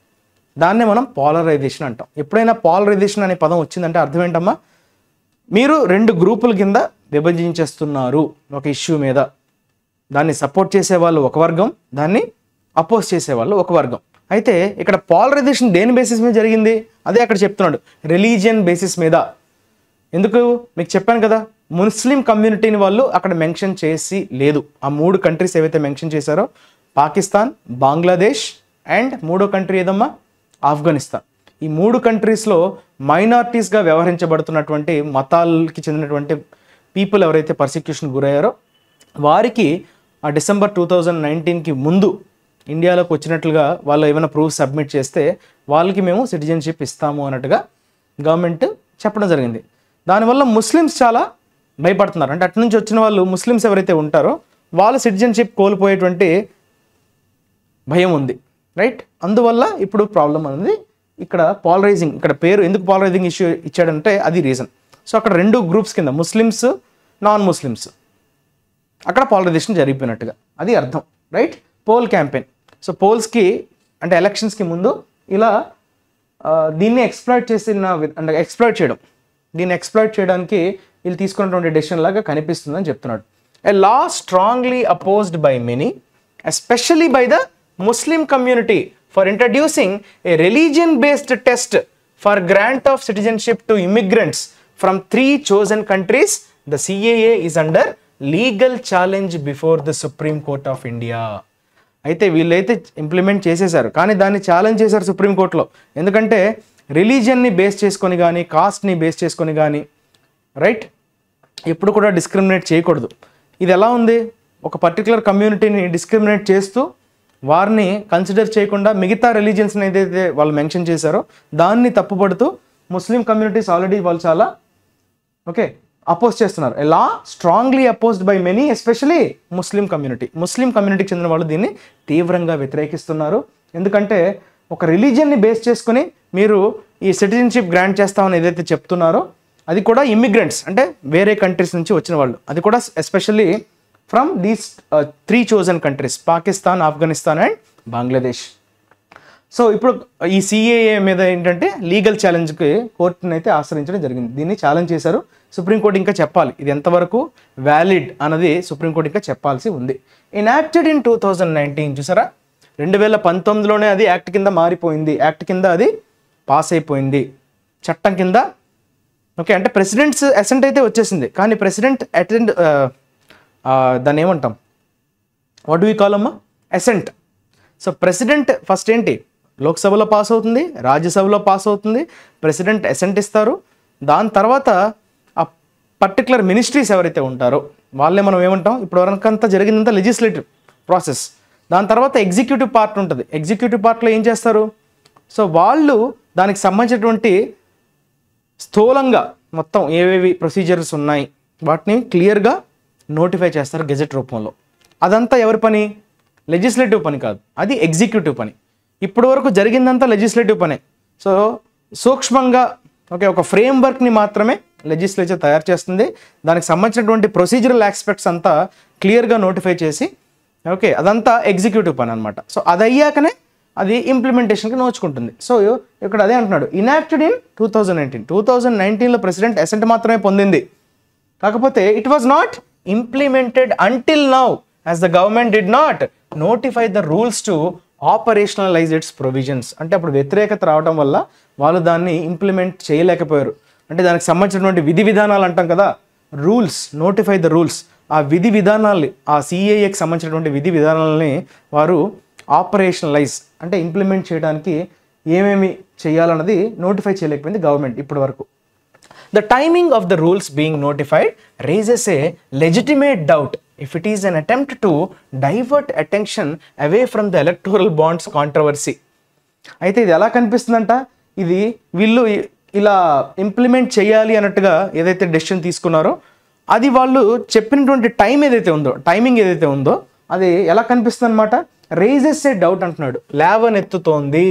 దాన్నే మనం పోలరైజేషన్ అంటాం. ఎప్పుడైనా పోలరైజేషన్ అనే పదం వచ్చిందంటే అర్థం ఏంటమ్మా, మీరు 2 గ్రూపుల కింద విభజించేస్తున్నారు ఒక ఇష్యూ మీద. దాన్ని సపోర్ట్ చేసేవాళ్ళు ఒక వర్గం, దాన్ని అపోజ్ చేసేవాళ్ళు ఒక వర్గం. అయితే ఇక్కడ పోలరైజేషన్ దేని బేసిస్ మీద జరిగింది, అదే అక్కడ చెప్తున్నాడు, రిలీజియన్ బేసిస్ మీద. ఎందుకు మీకు చెప్పాను కదా, ముస్లిం కమ్యూనిటీని వాళ్ళు అక్కడ మెన్షన్ చేసి లేదు. ఆ 3 కంట్రీస్ ఏవైతే మెన్షన్ చేశారో పాకిస్తాన్, బంగ్లాదేశ్ అండ్ 3వ కంట్రీ ఏదమ్మా, ఆఫ్ఘనిస్తాన్. ఈ 3 కంట్రీస్లో మైనారిటీస్గా వ్యవహరించబడుతున్నటువంటి మతాలకి చెందినటువంటి పీపుల్ ఎవరైతే పర్సిక్యూషన్ గురయ్యారో వారికి ఆ డిసెంబర్ 2019కి ముందు ఇండియాలోకి వచ్చినట్లుగా వాళ్ళు ఏమైనా ప్రూఫ్ సబ్మిట్ చేస్తే వాళ్ళకి మేము సిటిజన్షిప్ ఇస్తాము అన్నట్టుగా గవర్నమెంట్ చెప్పడం జరిగింది. దానివల్ల ముస్లిమ్స్ చాలా భయపడుతున్నారు. అంటే అటు నుంచి వచ్చిన వాళ్ళు ముస్లిమ్స్ ఎవరైతే ఉంటారో వాళ్ళు సిటిజన్షిప్ కోల్పోయేటువంటి భయం ఉంది, రైట్? అందువల్ల ఇప్పుడు ప్రాబ్లం అనేది ఇక్కడ పోలరైజింగ్. ఇక్కడ పేరు ఎందుకు పోలరైజింగ్ ఇష్యూ ఇచ్చాడంటే అది రీజన్. సో అక్కడ 2 గ్రూప్స్ కింద ముస్లిమ్స్, నాన్ ముస్లిమ్స్, అక్కడ పోలరైజేషన్ జరిగిపోయినట్టుగా అది అర్థం, రైట్? Poll campaign. సో పోల్స్కి అంటే ఎలక్షన్స్కి ముందు ఇలా దీన్ని ఎక్స్ప్లాయిట్ చేయడం, దీన్ని ఎక్స్ప్లాయిట్ చేయడానికి వీళ్ళు తీసుకున్నటువంటి డెసిషన్ లాగా కనిపిస్తుందని చెప్తున్నాడు. A law strongly opposed by many, especially by the Muslim community for introducing a religion-based test for grant of citizenship to immigrants from 3 chosen countries, the CAA is under legal challenge before the Supreme Court of India. అయితే వీళ్ళైతే implement చేసేసారు, కానీ దాన్ని challenge చేశారు సుప్రీంకోర్టులో. ఎందుకంటే రిలీజియన్ని base చేసుకొని కానీ కాస్ట్ని బేస్ చేసుకొని కానీ, రైట్, ఎప్పుడు కూడా డిస్క్రిమినేట్ చేయకూడదు. ఇది ఎలా ఉంది, ఒక పర్టికులర్ కమ్యూనిటీని డిస్క్రిమినేట్ చేస్తూ వారిని కన్సిడర్ చేయకుండా మిగతా రిలీజియన్స్ని ఏదైతే వాళ్ళు మెన్షన్ చేశారో దాన్ని తప్పుపడుతూ ముస్లిం కమ్యూనిటీస్ ఆల్రెడీ వాళ్ళు చాలా ఓకే అపోజ్ చేస్తున్నారు. Law strongly opposed by many, especially Muslim కమ్యూనిటీకి చెందిన వాళ్ళు దీన్ని తీవ్రంగా వ్యతిరేకిస్తున్నారు. ఎందుకంటే ఒక రిలీజియన్ని బేస్ చేసుకుని మీరు ఈ సిటిజన్షిప్ గ్రాంట్ చేస్తామని ఏదైతే చెప్తున్నారో అది కూడా ఇమ్మిగ్రెంట్స్ అంటే వేరే కంట్రీస్ నుంచి వచ్చిన వాళ్ళు, అది కూడా especially from these 3 chosen countries, Pakistan, Afghanistan and Bangladesh. So ఇప్పుడు ఈ సిఏఏ మీద ఏంటంటే లీగల్ ఛాలెంజ్కి కోర్టుని అయితే ఆశ్రయించడం జరిగింది. దీన్ని ఛాలెంజ్ చేశారు. సుప్రీంకోర్టు ఇంకా చెప్పాలి ఇది ఎంతవరకు వ్యాలిడ్ అన్నది సుప్రీంకోర్టు ఇంకా చెప్పాల్సి ఉంది. ఎనాక్టెడ్ ఇన్ 2019, చూసారా 2019లోనే అది యాక్ట్ కింద మారిపోయింది, యాక్ట్ కింద అది పాస్ అయిపోయింది, చట్టం కింద. ఓకే, అంటే ప్రెసిడెంట్స్ అసెంట్ అయితే వచ్చేసింది, కానీ ప్రెసిడెంట్ దాన్ని ఏమంటాం, వాట్ డూ యూ కాల్ అమ్మా, అసెంట్. సో ప్రెసిడెంట్ ఫస్ట్ ఏంటి, లోక్సభలో పాస్ అవుతుంది, రాజ్యసభలో పాస్ అవుతుంది, ప్రెసిడెంట్ అసెంట్ ఇస్తారు. దాని తర్వాత ఆ పర్టికులర్ మినిస్ట్రీస్ ఎవరైతే ఉంటారో వాళ్ళే మనం ఏమంటాం, ఇప్పుడు వరకంతా జరిగిందంతా లెజిస్లేటివ్ ప్రాసెస్. దాని తర్వాత ఎగ్జిక్యూటివ్ పార్ట్ ఉంటుంది. ఎగ్జిక్యూటివ్ పార్ట్లో ఏం చేస్తారు, సో వాళ్ళు దానికి సంబంధించినటువంటి స్థూలంగా మొత్తం ఏవేవి ప్రొసీజర్స్ ఉన్నాయి వాటిని క్లియర్గా నోటిఫై చేస్తారు గెజెట్ రూపంలో. అదంతా ఎవరి పని, లెజిస్లేటివ్ పని కాదు, అది ఎగ్జిక్యూటివ్ పని. ఇప్పటి వరకు జరిగిందంతా లెజిస్లేటివ్ పనే. సో సూక్ష్మంగా ఓకే ఒక ఫ్రేమ్వర్క్ని మాత్రమే లెజిస్లేచర్ తయారు చేస్తుంది. దానికి సంబంధించినటువంటి ప్రొసీజరల్ ఆస్పెక్ట్స్ అంతా క్లియర్గా నోటిఫై చేసి ఓకే అదంతా ఎగ్జిక్యూటివ్ పని అనమాట. సో అది అయ్యాకనే అది ఇంప్లిమెంటేషన్కి నోచుకుంటుంది. సో ఇక్కడ అదే అంటున్నాడు, ఇనాక్టెడ్ ఇన్ 2019లో ప్రెసిడెంట్ అసెంట్ మాత్రమే పొందింది, కాకపోతే it was not implemented until now as the government did not notify the rules to operationalise it's provisions. అంటే అప్పుడు వ్యతిరేకత రావడం వల్ల వాళ్ళు దాన్ని ఇంప్లిమెంట్ చేయలేకపోయారు. అంటే దానికి సంబంధించినటువంటి విధి విధానాలు అంటాం కదా, రూల్స్, నోటిఫై ద రూల్స్, ఆ విధి విధానాల్ని, ఆ సిఏఏకి సంబంధించినటువంటి విధి విధానాలని వారు ఆపరేషనలైజ్ అంటే ఇంప్లిమెంట్ చేయడానికి ఏమేమి చేయాలన్నది నోటిఫై చేయలేకపోయింది గవర్నమెంట్ ఇప్పటి వరకు. The timing of the rules being notified raises a legitimate doubt if it is an attempt to divert attention away from the electoral bonds controversy. అయితే ఇది ఎలా కనిపిస్తుందంట, ఇది వీళ్ళు ఇలా ఇంప్లిమెంట్ చేయాలి అన్నట్టుగా ఏదైతే డెసిషన్ తీసుకున్నారో అది వాళ్ళు చెప్పినటువంటి టైమింగ్ ఏదైతే ఉందో అది ఎలా కనిపిస్తుంది అనమాట, రైజెస్ ఏ డౌట్ అంటున్నాడు, లేవనెత్తుతోంది.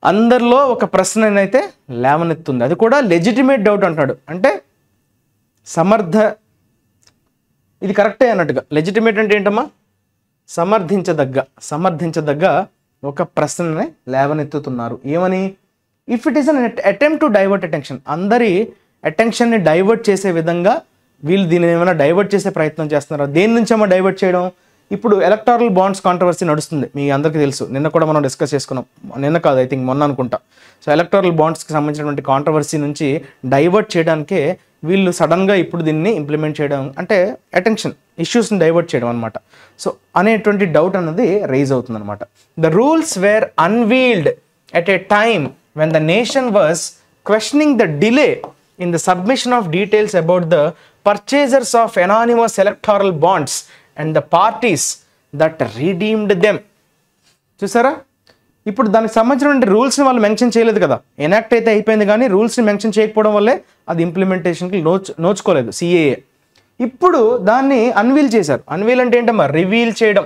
అందరిలో ఒక ప్రశ్ననైతే లేవనెత్తుంది, అది కూడా లెజిటిమేట్ డౌట్ అంటున్నాడు. అంటే ఇది కరెక్టే అన్నట్టుగా. లెజిటిమేట్ అంటే ఏంటమ్మా, సమర్థించదగ్గ ఒక ప్రశ్నని లేవనెత్తుతున్నారు. ఏమని, if it is an attempt to divert attention, అందరి అటెన్షన్ని డైవర్ట్ చేసే విధంగా వీళ్ళు దీన్ని ఏమైనా డైవర్ట్ చేసే ప్రయత్నం చేస్తున్నారు. దేని నుంచి ఏమో డైవర్ట్ చేయడం, ఇప్పుడు ఎలక్టోరల్ బాండ్స్ కాంట్రవర్సీ నడుస్తుంది, మీ అందరికీ తెలుసు, నిన్న కూడా మనం డిస్కస్ చేసుకున్నాం, నిన్న కాదు ఐ థింక్ మొన్న అనుకుంటా. సో ఎలక్టోరల్ బాండ్స్కి సంబంధించినటువంటి కాంట్రవర్సీ నుంచి డైవర్ట్ చేయడానికే వీళ్ళు సడన్గా ఇప్పుడు దీన్ని ఇంప్లిమెంట్ చేయడం, అంటే అటెన్షన్ ఇష్యూస్ని డైవర్ట్ చేయడం అనమాట. సో అనేటువంటి డౌట్ అన్నది రైజ్ అవుతుంది అనమాట. The rules were unveiled at a time when the nation was questioning the delay in the submission of details about the purchasers of anonymous electoral bonds and the parties that redeemed them. చూసారా, ఇప్పుడు దానికి సంబంధించినటువంటి రూల్స్ని వాళ్ళు mention చేయలేదు కదా, enact అయితే అయిపోయింది కానీ రూల్స్ని మెన్షన్ చేయకపోవడం వల్లే అది ఇంప్లిమెంటేషన్కి నోచుకోలేదు సిఏఏ. ఇప్పుడు దాన్ని అన్వీల్ చేశారు. అన్వీల్ అంటే ఏంటమ్మా, రివీల్ చేయడం.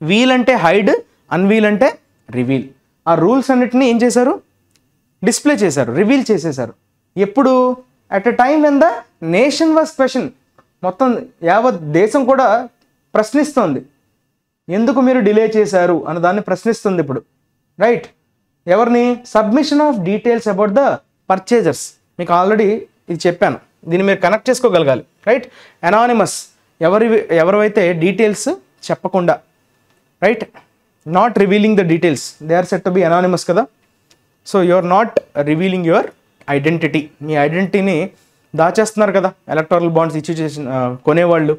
వీల్ అంటే హైడ్, అన్వీల్ అంటే రివీల్. ఆ రూల్స్ అన్నిటిని ఏం చేశారు, డిస్ప్లే చేశారు, రివీల్ చేసేశారు. ఎప్పుడు, at a time when the nation was question, మొత్తం యావత్ దేశం కూడా ప్రశ్నిస్తోంది, ఎందుకు మీరు డిలే చేశారు అని దాన్ని ప్రశ్నిస్తుంది ఇప్పుడు, రైట్. ఎవరిని, submission of details about the purchasers. మీకు ఆల్రెడీ ఇది చెప్పాను, దీన్ని మీరు కనెక్ట్ చేసుకోగలగాలి, రైట్. అనానిమస్, ఎవరైతే డీటెయిల్స్ చెప్పకుండా, right, not revealing the details, they are set to be anonymous కదా. So you are not revealing your identity, మీ ఐడెంటిటీని దాచేస్తున్నారు కదా ఎలక్టోరల్ బాండ్స్ ఇష్యూ చేసిన కొనేవాళ్ళు.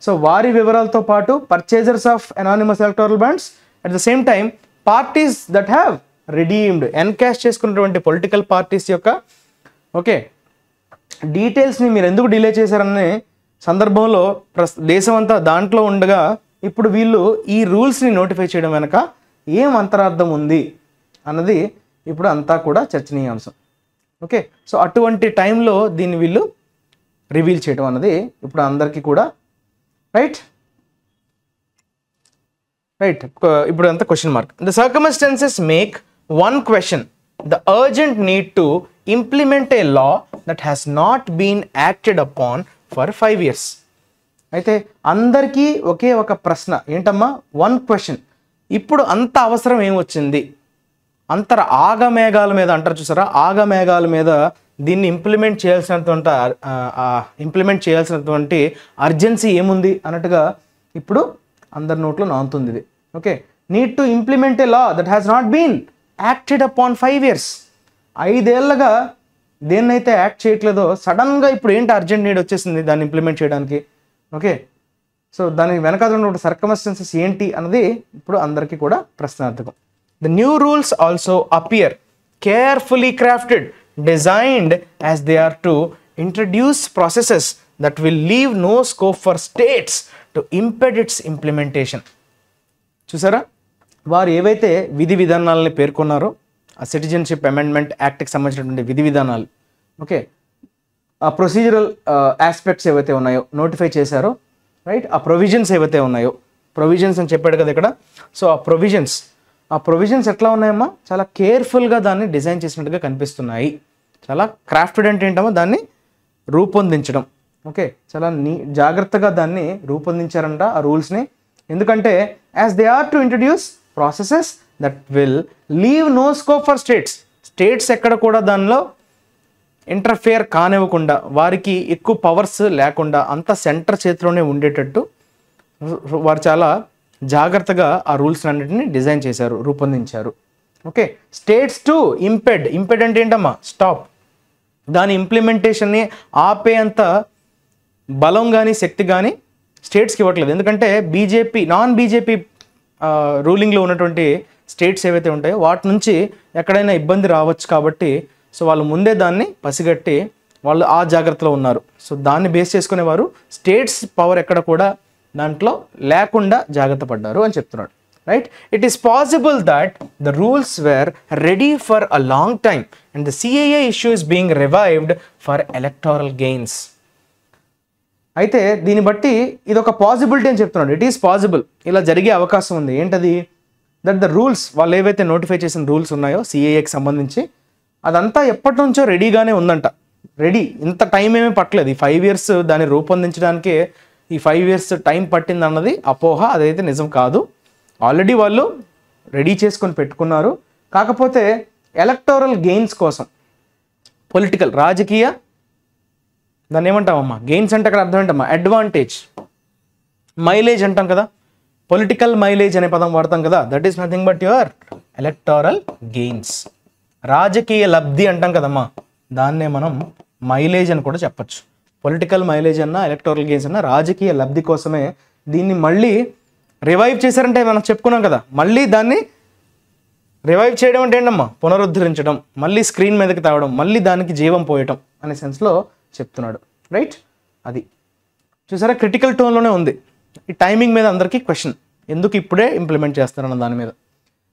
సో వారి వివరాలతో పాటు purchasers of anonymous electoral bonds, at the same time parties that have redeemed, encash చేసుకున్నటువంటి పొలిటికల్ పార్టీస్ యొక్క ఓకే డీటెయిల్స్ని మీరు ఎందుకు డిలే చేశారనే సందర్భంలో దేశం అంతా దాంట్లో ఉండగా ఇప్పుడు వీళ్ళు ఈ రూల్స్ని నోటిఫై చేయడం వెనక ఏం అంతరార్థం ఉంది అన్నది ఇప్పుడు అంతా కూడా చర్చనీయాంశం. ఓకే, సో అటువంటి టైంలో దీన్ని వీళ్ళు రివీల్ చేయడం అన్నది ఇప్పుడు అందరికీ కూడా రైట్. ఇప్పుడు అంతా question mark. The circumstances make one question, the urgent need to implement a law that has not been acted upon for 5 years. అయితే అందరికీ ఒకే ఒక ప్రశ్న ఏంటమ్మా, వన్ క్వశ్చన్, ఇప్పుడు అంత అవసరం ఏమొచ్చింది, ఆగమేఘాల మీద అంటారు చూసారా, ఆగమేఘాల మీద దీన్ని ఇంప్లిమెంట్ చేయాల్సినటువంటి అర్జెన్సీ ఏముంది అన్నట్టుగా ఇప్పుడు అందరి నోట్లో నానుతుంది ఇది. Okay, need to implement a law that has not been acted upon 5 years. 5 ఏళ్ళగా దేన్నైతే యాక్ట్ చేయట్లేదో సడన్గా ఇప్పుడు ఏంటి అర్జెంట్ నీడ్ వచ్చేసింది దాన్ని ఇంప్లిమెంట్ చేయడానికి. ఓకే, సో దానికి వెనకాల ఉన్న సర్కమ్స్టాన్సెస్ ఏంటి అన్నది ఇప్పుడు అందరికీ కూడా ప్రశ్నార్థకం. The new rules also appear carefully crafted, designed as they are to introduce processes that will leave no scope for states to impede its implementation. చూసారా, వారు ఏవైతే విధి విధానాలని పేర్కొన్నారో ఆ సిటిజన్షిప్ అమెండ్మెంట్ యాక్ట్కి సంబంధించినటువంటి విధి విధానాలు, ఓకే, ఆ ప్రొసీజరల్ ఆస్పెక్ట్స్ ఏవైతే ఉన్నాయో నోటిఫై చేశారో, రైట్, ఆ ప్రొవిజన్స్ ఏవైతే ఉన్నాయో, ప్రొవిజన్స్ అని చెప్పాడు కదా ఇక్కడ. సో ఆ ప్రొవిజన్స్ ఎట్లా ఉన్నాయమ్మా, చాలా కేర్ఫుల్గా దాన్ని డిజైన్ చేసినట్టుగా కనిపిస్తున్నాయి. చాలా క్రాఫ్టెడ్ అంటే ఏంటమ్మా, దాన్ని రూపొందించడం. ఓకే, చాలా జాగ్రత్తగా దాన్ని రూపొందించారంట ఆ రూల్స్ని. ఎందుకంటే as they are to introduce processes that will leave no scope for states ఎక్కడ కూడా దానిలో ఇంటర్ఫియర్ కానివ్వకుండా, వారికి ఎక్కువ పవర్స్ లేకుండా అంత సెంటర్ చేతిలోనే ఉండేటట్టు వారు చాలా జాగ్రత్తగా ఆ రూల్స్ అన్నింటినీ డిజైన్ చేశారు, రూపొందించారు. ఓకే, స్టేట్స్ టు ఇంపెడ్ అంటే ఏంటమ్మా, స్టాప్. దాని ఇంప్లిమెంటేషన్ని ఆపే అంత బలం కానీ శక్తి కానీ స్టేట్స్కి ఇవ్వట్లేదు. ఎందుకంటే నాన్ బీజేపీ రూలింగ్లో ఉన్నటువంటి స్టేట్స్ ఏవైతే ఉంటాయో వాటి నుంచి ఎక్కడైనా ఇబ్బంది రావచ్చు కాబట్టి సో వాళ్ళు ముందే దాన్ని పసిగట్టి వాళ్ళు ఆ జాగ్రత్తలో ఉన్నారు. సో దాన్ని బేస్ చేసుకునేవారు స్టేట్స్ పవర్ ఎక్కడ కూడా దాంట్లో లేకుండా జాగ్రత్త పడ్డారు అని చెప్తున్నాడు. Right, it is possible that the rules were ready for a long time and the CAA issue is being revived for electoral gains. అయితే దీన్ని బట్టి ఇది ఒక పాసిబిలిటీ అని చెప్తున్నాడు. ఇట్ ఈస్ పాసిబుల్, ఇలా జరిగే అవకాశం ఉంది. ఏంటది, దట్ ద రూల్స్ వాళ్ళు ఏవైతే నోటిఫై చేసిన రూల్స్ ఉన్నాయో సిఏఏకి సంబంధించి అదంతా ఎప్పటి నుంచో రెడీగానే ఉందంట. రెడీ, ఇంత టైం ఏమీ పట్టలేదు. ఈ 5 years దాన్ని రూపొందించడానికే ఈ 5 years టైం పట్టింది అన్నది అపోహ, అదైతే నిజం కాదు. ఆల్రెడీ వాళ్ళు రెడీ చేసుకొని పెట్టుకున్నారు. కాకపోతే ఎలక్టోరల్ గెయిన్స్ కోసం, పొలిటికల్ రాజకీయ దాన్ని ఏమంటామమ్మా, గెయిన్స్ అంటే అక్కడ అర్థం ఏంటమ్మా, అడ్వాంటేజ్, మైలేజ్ అంటాం కదా, పొలిటికల్ మైలేజ్ అనే పదం వాడతాం కదా, that is nothing but your electoral gains. రాజకీయ లబ్ధి అంటాం కదమ్మా, దాన్నే మనం మైలేజ్ అని కూడా చెప్పచ్చు. పొలిటికల్ మైలేజ్ అన్నా ఎలక్టోరల్ గెయిన్స్ అన్నా రాజకీయ లబ్ధి కోసమే దీన్ని మళ్ళీ రివైవ్ చేశారంటే మనం చెప్పుకున్నాం కదా. మళ్ళీ దాన్ని రివైవ్ చేయడం అంటే ఏంటమ్మా, పునరుద్ధరించడం, మళ్ళీ స్క్రీన్ మీదకి తేవడం, మళ్ళీ దానికి జీవం పోయటం అనే సెన్స్లో చెప్తున్నాడు. రైట్, అది చూసారా క్రిటికల్ టోన్లోనే ఉంది. ఈ టైమింగ్ మీద అందరికీ క్వశ్చన్, ఎందుకు ఇప్పుడే ఇంప్లిమెంట్ చేస్తారన్న దాని మీద.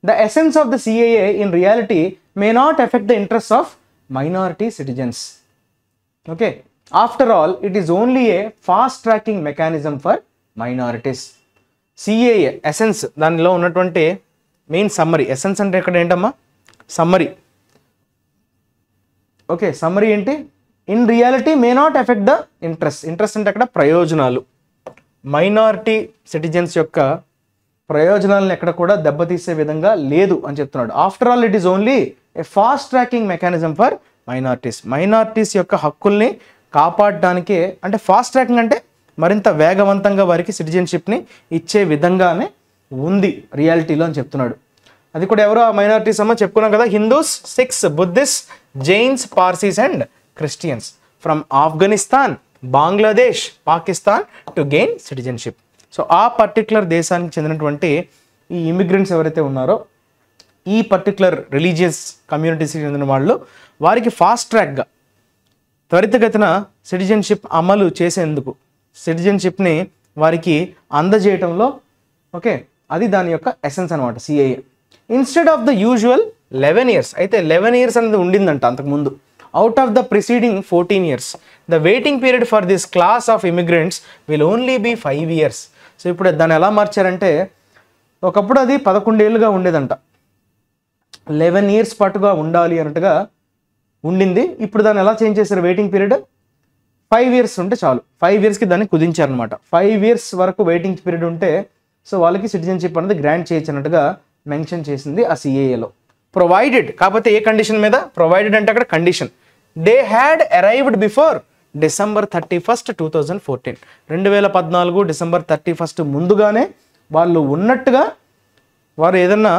The essence of the CAA in reality may not effect the interest of minority citizens. Okay, after all it is only A fast tracking mechanism for minorities. CAA essence, దానిలో ఉన్నటువంటి main summary. Essence అంటే ఇక్కడ ఏంటమ్మా, summary. Okay, summary ఏంటి, in reality may not effect the interest అంటే అక్కడ ప్రయోజనాలు, minority citizens యొక్క ప్రయోజనాలను ఎక్కడ కూడా దెబ్బతీసే విధంగా లేదు అని చెప్తున్నాడు. After all it is only A fast tracking mechanism for minorities యొక్క హక్కుల్ని కాపాడడానికే, అంటే ఫాస్ట్ ట్రాకింగ్ అంటే మరింత వేగవంతంగా వారికి సిటిజన్షిప్ని ఇచ్చే విధంగానే ఉంది రియాలిటీలో అని చెప్తున్నాడు. అది కూడా ఎవరో ఆ మైనారిటీస్ అమ్మ చెప్పుకున్నాం కదా, Hindus, Sikhs, Buddhist, Jains, Parsis and Christians from Afghanistan, Bangladesh, Pakistan to gain citizenship. So ఆ పర్టికులర్ దేశానికి చెందినటువంటి ఈ ఇమిగ్రెంట్స్ ఎవరైతే ఉన్నారో, ఈ పర్టికులర్ రిలీజియస్ కమ్యూనిటీస్కి చెందిన వాళ్ళు, వారికి ఫాస్ట్ ట్రాక్గా త్వరితగతిన సిటిజన్షిప్ అమలు చేసేందుకు, సిటిజన్షిప్ని వారికి అందజేయటంలో, ఓకే, అది దాని యొక్క ఎసెన్స్ అనమాట CAA. Instead of the usual 11 years, అయితే 11 years అనేది ఉండిందంట అంతకుముందు. Out of the preceding 14 years, the waiting period for this class of immigrants will only be 5 years. So ఇప్పుడు దాన్ని ఎలా మార్చారంటే, ఒకప్పుడు అది 11 ఏళ్ళుగా ఉండేదంట, 11 years పాటుగా ఉండాలి అన్నట్టుగా ఉండింది. ఇప్పుడు దాన్ని ఎలా చేంజ్ చేశారు, వెయిటింగ్ పీరియడ్ 5 years ఉంటే చాలు, 5 yearsకి దాన్ని కుదించారనమాట. 5 years వరకు వెయిటింగ్ పీరియడ్ ఉంటే సో వాళ్ళకి సిటిజన్షిప్ అనేది గ్రాంట్ చేయొచ్చు అన్నట్టుగా మెన్షన్ చేసింది ఆ సిఏఏలో. ప్రొవైడెడ్, కాకపోతే ఏ కండిషన్ మీద, ప్రొవైడెడ్ అంటే అక్కడ condition, they had arrived before December 31st, 2014, 2014 December 31st ముందుగానే వాళ్ళు ఉన్నట్టుగా వారు ఏదన్నా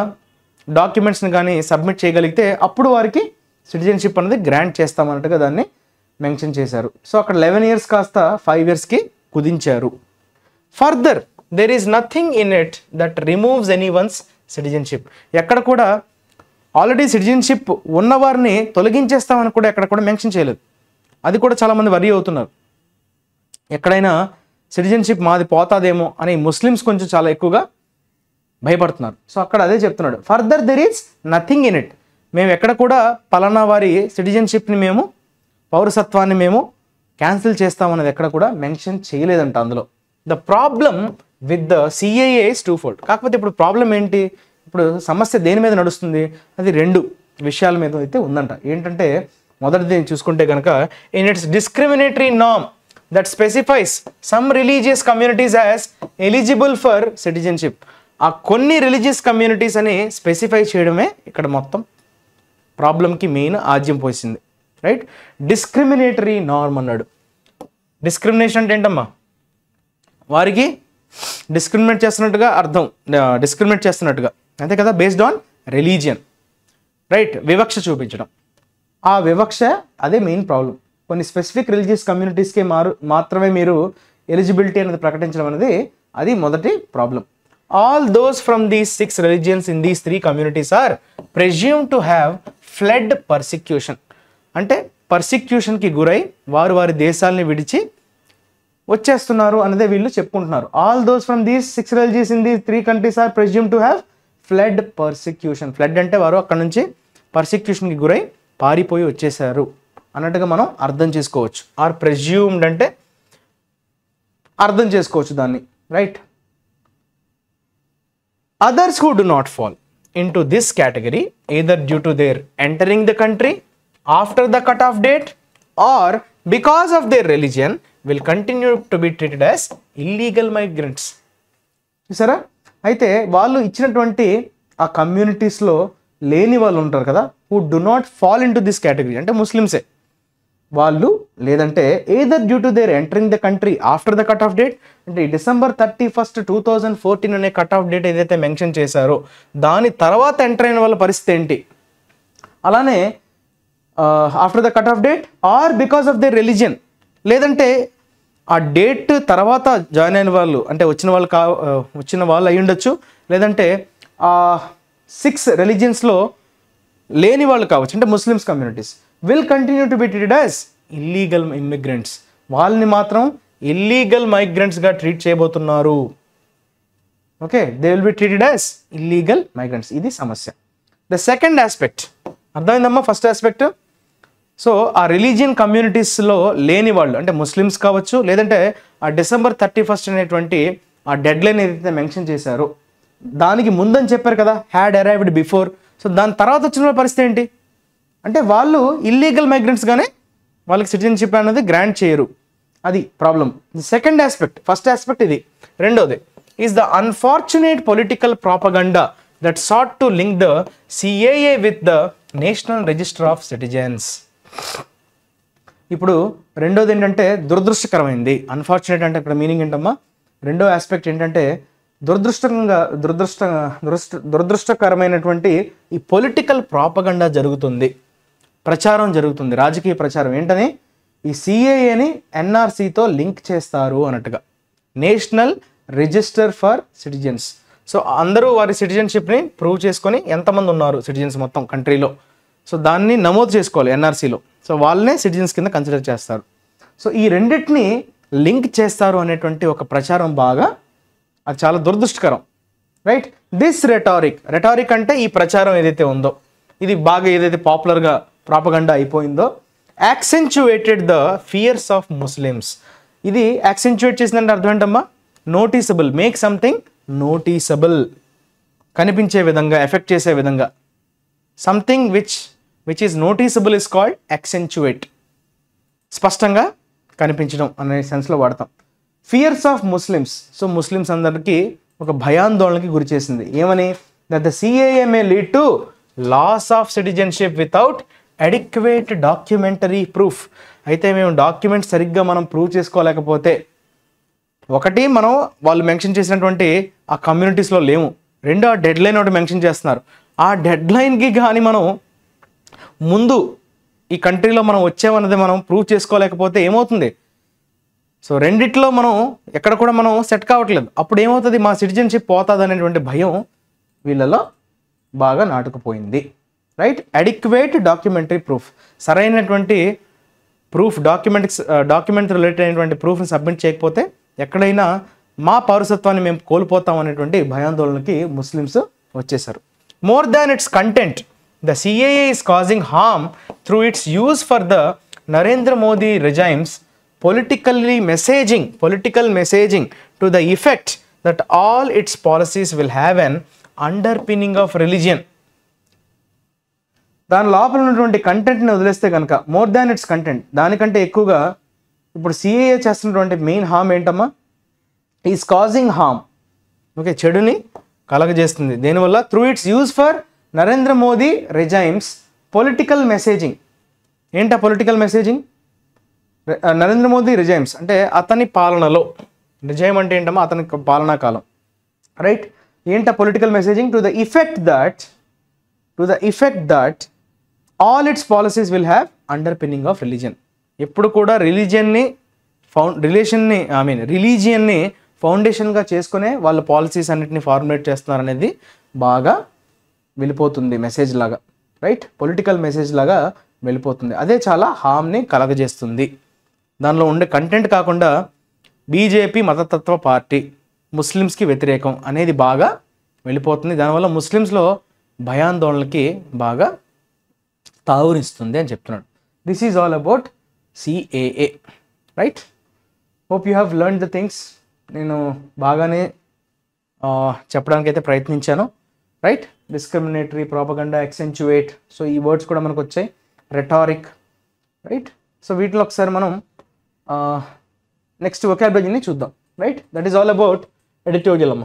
డాక్యుమెంట్స్ని కానీ సబ్మిట్ చేయగలిగితే అప్పుడు వారికి సిటిజన్షిప్ అనేది గ్రాంట్ చేస్తామన్నట్టుగా దాన్ని మెన్షన్ చేశారు. సో అక్కడ 11 years కాస్త 5 yearsకి కుదించారు. Further there is nothing in it that removes anyone's citizenship. ఎక్కడ కూడా ఆల్రెడీ సిటిజన్షిప్ ఉన్నవారిని తొలగించేస్తామని కూడా ఎక్కడ కూడా మెన్షన్ చేయలేదు. అది కూడా చాలామంది వరీ అవుతున్నారు, ఎక్కడైనా సిటిజన్షిప్ మాది పోతాదేమో అని ముస్లిమ్స్ కొంచెం చాలా ఎక్కువగా భయపడుతున్నారు. సో అక్కడ అదే చెప్తున్నాడు, further there is nothing in it, మేము ఎక్కడ కూడా పలానా వారి సిటిజన్షిప్ని మేము, పౌరసత్వాన్ని మేము క్యాన్సిల్ చేస్తామన్నది ఎక్కడ కూడా మెన్షన్ చేయలేదంట అందులో. The problem with the CAA is twofold. కాకపోతే ఇప్పుడు ప్రాబ్లం ఏంటి, ఇప్పుడు సమస్య దేని మీద నడుస్తుంది, అది 2 విషయాల మీద అయితే ఉందంట. ఏంటంటే మొదటిది చూసుకుంటే కనుక in it's discriminatory norm that specifies some religious communities as eligible for citizenship. ఆ కొన్ని రిలీజియస్ కమ్యూనిటీస్ అని స్పెసిఫై చేయడమే ఇక్కడ మొత్తం ప్రాబ్లంకి మెయిన్ ఆద్యం పోసింది. రైట్, డిస్క్రిమినేటరీ నార్మ్ అన్నాడు. డిస్క్రిమినేషన్ అంటే ఏంటమ్మా? వారికి డిస్క్రిమినేట్ చేస్తున్నట్టుగా అర్థం, డిస్క్రిమినేట్ చేస్తున్నట్టుగా అంతే కదా, బేస్డ్ ఆన్ రిలీజియన్. రైట్, వివక్ష చూపించడం. ఆ వివక్ష అదే మెయిన్ ప్రాబ్లం. కొన్ని స్పెసిఫిక్ రిలీజియస్ కమ్యూనిటీస్కే మాత్రమే మీరు ఎలిజిబిలిటీ అనేది ప్రకటించడం అనేది అది మొదటి problem. All those from these 6 religions in these 3 communities are presumed to have fled persecution. అంటే పర్సిక్యూషన్కి గురై వారు వారి దేశాలని విడిచి వచ్చేస్తున్నారు అనేదే వీళ్ళు చెప్పుకుంటున్నారు. All those from these 6 religions in these 3 countries are presumed to have fled persecution. Flood అంటే వారు అక్కడ నుంచి పర్సిక్యూషన్కి గురై పారిపోయి వచ్చేసారు అన్నట్టుగా మనం అర్థం చేసుకోవచ్చు. ఆర్ ప్రెజ్యూమ్డ్ అంటే అర్థం చేసుకోవచ్చు దాన్ని. Right, others who do not fall into this category either due to their entering the country after the cutoff date or because of their religion will continue to be treated as illegal migrants. చూసారా, అయితే వాళ్ళు ఇచ్చినటువంటి ఆ కమ్యూనిటీస్లో లేని వాళ్ళు ఉంటారు కదా, who do not fall into this category అంటే ముస్లిమ్సే వాళ్ళు, లేదంటే either due to their entering the country after the cut off date అంటే December 31st, 2014 అనే కట్ ఆఫ్ డేట్ ఏదైతే మెన్షన్ చేశారో దాని తర్వాత ఎంటర్ అయిన వాళ్ళ పరిస్థితి ఏంటి, అలానే after the cut off date are because of their religion, లేదంటే ఆ డేట్ తర్వాత జాయిన్ అయిన వాళ్ళు అంటే వచ్చిన వాళ్ళు అయి ఉండొచ్చు, లేదంటే 6 religionsలో లేని వాళ్ళు కావచ్చు అంటే Muslims communities will continue to be treated as illegal immigrants. వాళ్ళని మాత్రం ఇల్లీగల్ మైగ్రెంట్స్గా ట్రీట్ చేయబోతున్నారు. Okay, they will be treated as illegal migrants. ఇది సమస్య. ద సెకండ్ ఆస్పెక్ట్ అర్థమైందమ్మా? ఫస్ట్ ఆస్పెక్ట్, సో ఆ రిలీజియన్ కమ్యూనిటీస్లో లేని వాళ్ళు అంటే ముస్లిమ్స్ కావచ్చు, లేదంటే ఆ December 31st అనేటువంటి ఆ డెడ్ లైన్ ఏదైతే మెన్షన్ చేశారో దానికి ముందని చెప్పారు కదా, హ్యాడ్ అరైవ్డ్ బిఫోర్. సో దాని తర్వాత వచ్చిన వాళ్ళ పరిస్థితి ఏంటి అంటే వాళ్ళు ఇల్లీగల్ మైగ్రెంట్స్గానే వాళ్ళకి సిటిజన్షిప్ అనేది గ్రాంట్ చేయరు. అది problem. The second aspect, first aspect ఇది. రెండోది is the unfortunate political propaganda that sought to link the CAA with the national register of citizens. ఇప్పుడు రెండోది ఏంటంటే దురదృష్టకరమైంది. అన్ఫార్చునేట్ అంటే ఇక్కడ మీనింగ్ ఏంటమ్మా? రెండో ఆస్పెక్ట్ ఏంటంటే దురదృష్టకరమైనటువంటి ఈ పొలిటికల్ ప్రాపగండా జరుగుతుంది, ప్రచారం జరుగుతుంది, రాజకీయ ప్రచారం. ఏంటని? ఈ CAAని NRCతో లింక్ చేస్తారు అన్నట్టుగా, national register for citizens. So అందరూ వారి సిటిజన్షిప్ని ప్రూవ్ చేసుకొని ఎంతమంది ఉన్నారు సిటిజన్స్ మొత్తం కంట్రీలో, సో దాన్ని నమోదు చేసుకోవాలి NRCలో. సో వాళ్ళనే సిటిజన్స్ కింద కన్సిడర్ చేస్తారు. సో ఈ రెండింటిని లింక్ చేస్తారు అనేటువంటి ఒక ప్రచారం బాగా, అది చాలా దురదృష్టకరం. రైట్, దిస్ రెటారిక్ అంటే ఈ ప్రచారం ఏదైతే ఉందో ఇది బాగా ఏదైతే పాపులర్గా ప్రాపగండా అయిపోయిందో, యాక్సెంచువేటెడ్ ద ఫియర్స్ ఆఫ్ ముస్లిమ్స్. ఇది యాక్సెంచువేట్ చేసిందంటే అర్థం ఏంటమ్మా? నోటీసబుల్, మేక్ సంథింగ్ నోటీసబుల్, కనిపించే విధంగా, ఎఫెక్ట్ చేసే విధంగా. Something which is noticeable is called accentuate, స్పష్టంగా కనిపించడం అనే సెన్స్లో వాడతాం. Fears of Muslims, so Muslims అందరికీ ఒక భయాందోళనకి గురి చేసింది. ఏమని? That the CAA may lead to loss of citizenship without adequate documentary proof. అయితే మేము డాక్యుమెంట్స్ సరిగ్గా మనం ప్రూవ్ చేసుకోలేకపోతే, ఒకటి మనం వాళ్ళు మెన్షన్ చేసినటువంటి ఆ కమ్యూనిటీస్లో లేము, రెండు ఆ డెడ్ లైన్ ఒకటి మెన్షన్ చేస్తున్నారు. ఆ డెడ్ లైన్కి కానీ మనం ముందు ఈ కంట్రీలో మనం వచ్చామన్నది మనం ప్రూవ్ చేసుకోలేకపోతే ఏమవుతుంది? సో రెండిట్లో మనం ఎక్కడ కూడా మనం సెట్ కావట్లేదు. అప్పుడు ఏమవుతుంది? మా సిటిజన్షిప్ పోతుంది అనేటువంటి భయం వీళ్ళలో బాగా నాటుకుపోయింది. రైట్, అడిక్వేట్ డాక్యుమెంటరీ ప్రూఫ్, సరైనటువంటి ప్రూఫ్, డాక్యుమెంట్ రిలేటెడ్ అయినటువంటి ప్రూఫ్ని సబ్మిట్ చేయకపోతే ఎక్కడైనా మా పౌరసత్వాన్ని మేము కోల్పోతాం అనేటువంటి భయాందోళనకి ముస్లిమ్స్ వచ్చేసారు. More than it's content, the CAA is causing harm through its use for the Narendra Modi regime's political messaging to the effect that all its policies will have an underpinning of religion. దాని లోపల ఉన్నటువంటి కంటెంట్ని వదిలేస్తే కనుక more than it's content, దానికంటే ఎక్కువగా ఇప్పుడు CAA చేస్తున్నటువంటి మెయిన్ హార్మ్ ఏంటమ్మా, ఈజ్ కాజింగ్ హార్మ్. ఓకే, చెడుని కలగజేస్తుంది. దేనివల్ల? Through its use for Narendra Modi regime's political messaging. ఏంటా political messaging? Narendra Modi regime's అంటే అతని పాలనలో, రిజైమ్ అంటే ఏంటమ్మా, అతని పాలనా కాలం, రైట్? ఏంటా political messaging? To the effect that all its policies will have underpinning of religion. ఎప్పుడు కూడా రిలీజియన్ని ఫౌండేషన్గా చేసుకునే వాళ్ళ పాలసీస్ అన్నిటిని ఫార్ములేట్ చేస్తున్నారు అనేది బాగా వెళ్ళిపోతుంది మెసేజ్ లాగా, రైట్? పొలిటికల్ మెసేజ్ లాగా వెళ్ళిపోతుంది. అదే చాలా హామ్ని కలగజేస్తుంది. దానిలో ఉండే కంటెంట్ కాకుండా బీజేపీ మతతత్వ పార్టీ, ముస్లిమ్స్కి వ్యతిరేకం అనేది బాగా వెళ్ళిపోతుంది. దానివల్ల ముస్లిమ్స్లో భయాందోళనకి బాగా తావునిస్తుంది అని చెప్తున్నాడు. This is all about CAA, right? Hope you have learn the things. నేను బాగానే చెప్పడానికి అయితే ప్రయత్నించాను, రైట్? డిస్క్రిమినేటరీ, ప్రాపగండా, ఎక్సెంచువేట్, సో ఈ వర్డ్స్ కూడా మనకు వచ్చాయి. Rhetoric, right? సో వీటిలో ఒకసారి మనం నెక్స్ట్ వొకాబులరీని చూద్దాం, right? That is all about editorial అమ్మ.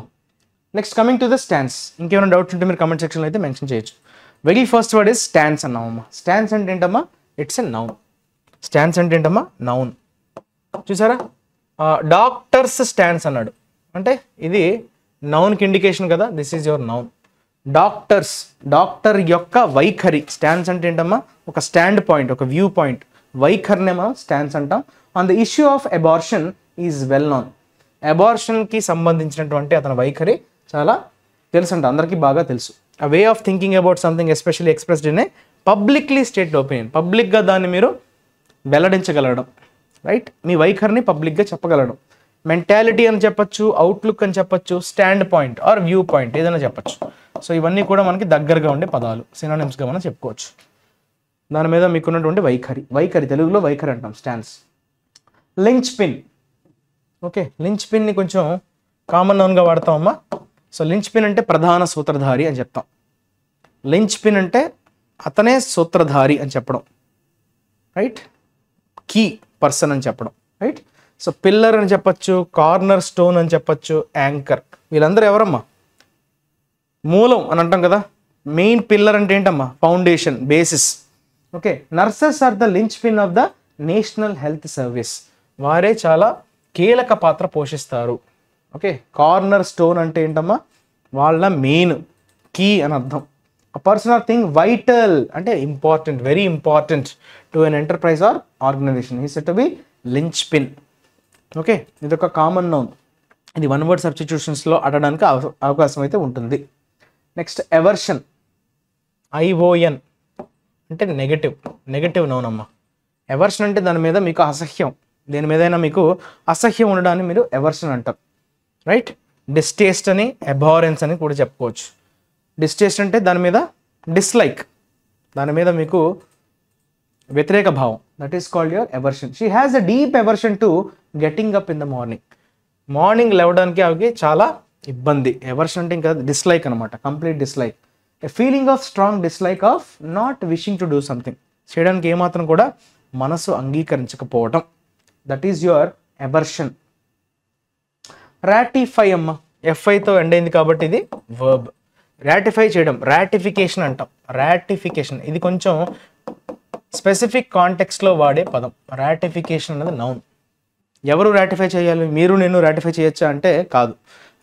Next coming to the stance. ఇంకేమైనా డౌట్స్ ఉంటే మీరు కమెంట్ సెక్షన్లో అయితే మెన్షన్ చేయొచ్చు. Very first word is stance అన్నామమ్మా. స్టాన్స్ అంటే ఏంటమ్మా? It's a noun. స్టాన్స్ అంటే ఏంటమ్మా? నౌన్. చూసారా, డాక్టర్స్ స్టాన్స్ అన్నాడు అంటే ఇది నౌన్కి ఇండికేషన్ కదా. This is your noun. Doctors, doctor యొక్క వైఖరి. స్టాన్స్ అంటే ఏంటమ్మా? ఒక స్టాండ్ పాయింట్, ఒక వ్యూ పాయింట్, వైఖరినే మనం స్టాన్స్ అంటాం. On the issue of abortion is well known. అబార్షన్కి సంబంధించినటువంటి అతని వైఖరి చాలా తెలుసు అంట, అందరికీ బాగా తెలుసు. a way of thinking about something especially expressed in a publicly stated opinion. పబ్లిక్గా దాన్ని మీరు వెల్లడించగలగడం, రైట్? మీ వైఖరిని పబ్లిక్గా చెప్పగలడం. మెంటాలిటీ అని చెప్పచ్చు, అవుట్లుక్ అని చెప్పచ్చు, stand point or view point ఏదైనా చెప్పచ్చు. సో ఇవన్నీ కూడా మనకి దగ్గరగా ఉండే పదాలు, సినానిమ్స్గా మనం చెప్పుకోవచ్చు. దాని మీద మీకున్నటువంటి వైఖరి తెలుగులో వైఖరి అంటాం, stance. Lynch pin. Okay, Lynch పిన్ని కొంచెం కామన్ నౌన్గా వాడతామమ్మా. సో లించ్ పిన్ అంటే ప్రధాన సూత్రధారి అని చెప్తాం. లించ్ పిన్ అంటే అతనే సూత్రధారి అని చెప్పడం, రైట్? కీ పర్సన్ అని చెప్పడం, రైట్? సో పిల్లర్ అని చెప్పచ్చు, కార్నర్ స్టోన్ అని చెప్పచ్చు, యాంకర్. వీళ్ళందరూ ఎవరమ్మా? మూలం అని అంటాం కదా. మెయిన్ పిల్లర్ అంటే ఏంటమ్మా? Foundation, basis. Okay, nurses are the linchpin of the national health service. వారే చాలా కీలక పాత్ర పోషిస్తారు. ఓకే, కార్నర్ స్టోన్ అంటే ఏంటమ్మా? వాళ్ళ మెయిన్, కీ అని అర్థం. A person or thing vital అంటే important, very important to an enterprise or organization. ఈ set to be linchpin. Okay, ఇది ఒక కామన్ నౌన్. ఇది వన్ వర్డ్ సబ్స్టిట్యూషన్స్లో అడగడానికి అవకాశం అయితే ఉంటుంది. Next aversion. ION అంటే నెగటివ్ నౌన్ అమ్మ. ఎవర్షన్ అంటే దాని మీద మీకు అసహ్యం, దేని మీదైనా మీకు అసహ్యం ఉండడాన్ని మీరు ఎవర్షన్ అంటారు, రైట్? డిస్టేస్ట్ అని, అబారెన్స్ అని కూడా చెప్పుకోవచ్చు. డిస్టేస్ట్ అంటే దాని మీద డిస్లైక్, దాని మీద మీకు వ్యతిరేక భావం. That is called your aversion. She has a deep aversion to getting up in the morning లేవడానికి ఆమెకి చాలా ఇబ్బంది. ఎవర్షన్ అంటే ఇంకా డిస్లైక్ అనమాట, complete dislike. A feeling of strong dislike of not wishing to do something. చేయడానికి ఏమాత్రం కూడా మనసు అంగీకరించకపోవటం. That is your aversion. Ratify అమ్మ, FIతో ఎండ్ అయింది కాబట్టి ఇది వర్బ్. రాటిఫై చేయడం, రాటిఫికేషన్ అంటాం. రాటిఫికేషన్ ఇది కొంచెం స్పెసిఫిక్ కాంటెక్స్ట్లో వాడే పదం. రాటిఫికేషన్ అనేది నౌన్. ఎవరు రాటిఫై చేయాలి? మీరు నేను రాటిఫై చేయొచ్చా అంటే కాదు.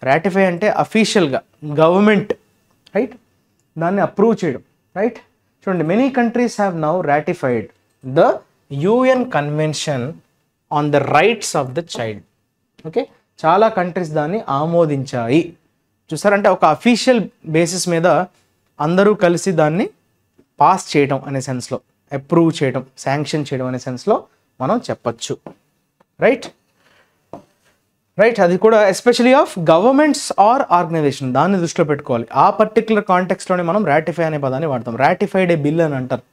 రాటిఫై అంటే అఫీషియల్గా గవర్నమెంట్, రైట్, దాన్ని అప్రూవ్ చేయడం, రైట్? చూడండి, many countries have now ratified the UN convention on the rights of the child. Okay, చాలా కంట్రీస్ దాన్ని ఆమోదించాయి. చూసారంటే ఒక అఫీషియల్ బేసిస్ మీద అందరూ కలిసి దాన్ని పాస్ చేయడం అనే సెన్స్లో, అప్రూవ్ చేయడం, శాంక్షన్ చేయడం అనే సెన్స్లో మనం చెప్పచ్చు, రైట్? అది కూడా especially of governments or organisation, దాన్ని దృష్టిలో పెట్టుకోవాలి. ఆ పర్టికులర్ కాంటెక్స్లోనే మనం రాటిఫై అనే పదాన్ని వాడతాం. రాటిఫైడ్ ఏ బిల్ అని అంటారు,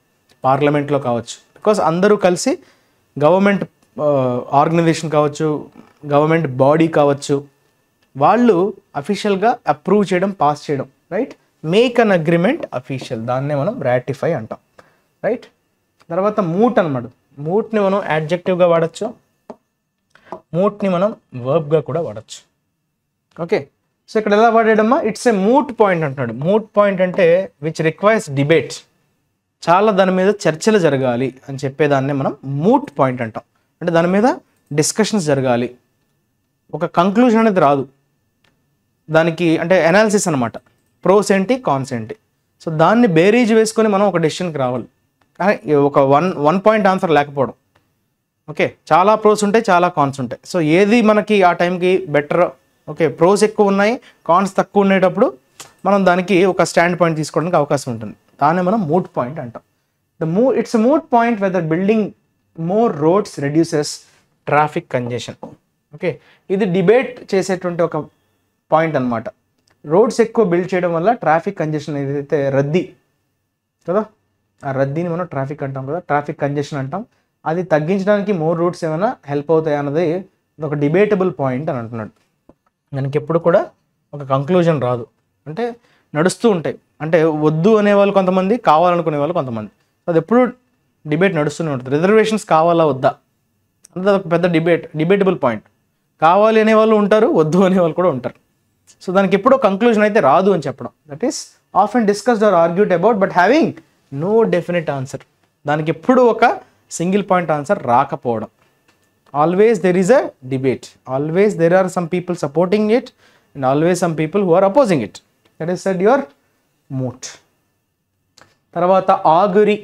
పార్లమెంట్లో కావచ్చు. బికాస్ అందరూ కలిసి గవర్నమెంట్ ఆర్గనైజేషన్ కావచ్చు, గవర్నమెంట్ బాడీ కావచ్చు, వాళ్ళు అఫీషియల్గా అప్రూవ్ చేయడం, పాస్ చేయడం, right? Make an agreement official, దాన్నే మనం రాటిఫై అంటాం. రైట్. తర్వాత మూట్ అనమాట. మూట్ని మనం యాడ్జెక్టివ్గా వాడచ్చు, మూట్ని మనం వర్బ్గా కూడా వాడచ్చు. ఓకే, సో ఇక్కడ ఎలా వాడాడమ్మా, ఇట్స్ ఏ మూట్ పాయింట్ అంటున్నాడు. మూట్ పాయింట్ అంటే విచ్ రిక్వైర్స్ డిబేట్, చాలా దాని మీద చర్చలు జరగాలి అని చెప్పేదాన్నే మనం మూట్ పాయింట్ అంటాం. అంటే దాని మీద డిస్కషన్స్ జరగాలి, ఒక కంక్లూజన్ అనేది రాదు దానికి, అంటే అనాలిసిస్ అనమాట. ప్రోస్ ఏంటి, కాన్స్ ఏంటి, సో దాన్ని బేరీజ్ వేసుకొని మనం ఒక డెసిషన్కి రావాలి. కానీ ఒక వన్ పాయింట్ ఆన్సర్ లేకపోవడం. ఓకే, చాలా ప్రోస్ ఉంటాయి, చాలా కాన్స్ ఉంటాయి. సో ఏది మనకి ఆ టైంకి బెటర్, ఓకే ప్రోస్ ఎక్కువ ఉన్నాయి, కాన్స్ తక్కువ ఉండేటప్పుడు మనం దానికి ఒక స్టాండ్ పాయింట్ తీసుకోవడానికి అవకాశం ఉంటుంది. దాన్ని మనం మూట్ పాయింట్ అంటాం. It's moot point whether building more roads reduces traffic congestion. Okay, ఇది డిబేట్ చేసేటువంటి ఒక పాయింట్ అనమాట. రోడ్స్ ఎక్కువ బిల్డ్ చేయడం వల్ల ట్రాఫిక్ కంజెషన్ ఏదైతే రద్దీ కదా, ఆ రద్దీని మనం ట్రాఫిక్ అంటాం కదా, ట్రాఫిక్ కంజెషన్ అంటాం. అది తగ్గించడానికి మోర్ రోడ్స్ ఏమైనా హెల్ప్ అవుతాయి అన్నది ఒక డిబేటబుల్ పాయింట్ అని అంటున్నాడు. దానికి ఎప్పుడు కూడా ఒక కంక్లూజన్ రాదు, అంటే నడుస్తూ ఉంటాయి. అంటే వద్దు అనేవాళ్ళు కొంతమంది, కావాలనుకునే వాళ్ళు కొంతమంది. అది ఎప్పుడు డిబేట్ నడుస్తూనే ఉంటుంది. రిజర్వేషన్స్ కావాలా వద్దా అంటే అదొక పెద్ద డిబేటబుల్ పాయింట్. కావాలి అనేవాళ్ళు ఉంటారు, వద్దు అనేవాళ్ళు కూడా ఉంటారు. సో దానికి ఎప్పుడో కంక్లూజన్ అయితే రాదు అని చెప్పడం. That is often discussed or argued about but having no definite answer. దానికి ఎప్పుడు ఒక సింగిల్ పాయింట్ ఆన్సర్ రాకపోవడం. Always there is a debate, always there are some people supporting it and always some people who are opposing it. That is said your moot. తర్వాత augury.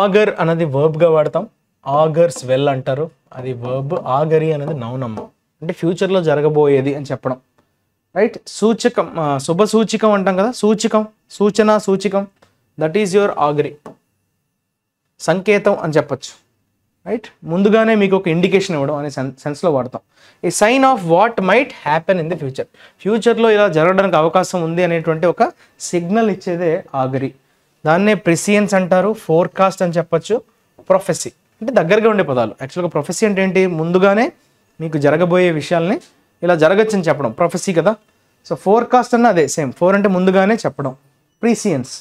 ఆగర్ అనేది వర్బ్గా వాడతాం, ఆగర్స్ well అంటారు, అది verb. ఆగరి అనేది noun అమ్మ, అంటే ఫ్యూచర్లో జరగబోయేది అని చెప్పడం. రైట్. సూచకం, శుభ సూచికం అంటాం కదా, సూచికం, సూచన, సూచికం, దట్ ఈజ్ యువర్ ఆగరి. సంకేతం అని చెప్పచ్చు. రైట్, ముందుగానే మీకు ఒక ఇండికేషన్ ఇవ్వడం అనే సెన్స్లో వాడతాం. A sign of what might happen in the future, ఫ్యూచర్లో ఇలా జరగడానికి అవకాశం ఉంది అనేటువంటి ఒక సిగ్నల్ ఇచ్చేదే ఆగరి. దాన్నే ప్రిసియన్స్ అంటారు, ఫోర్కాస్ట్ అని చెప్పచ్చు, ప్రొఫెసీ అంటే దగ్గరగా ఉండే పదాలు. యాక్చువల్గా ప్రొఫెసీ అంటే ఏంటి, ముందుగానే మీకు జరగబోయే విషయాల్ని ఇలా జరగచ్చు అని చెప్పడం, ప్రొఫెసీ కదా. సో ఫోర్కాస్ట్ అన్న అదే సేమ్, ఫోర్ అంటే ముందుగానే చెప్పడం, ప్రిసియన్స్.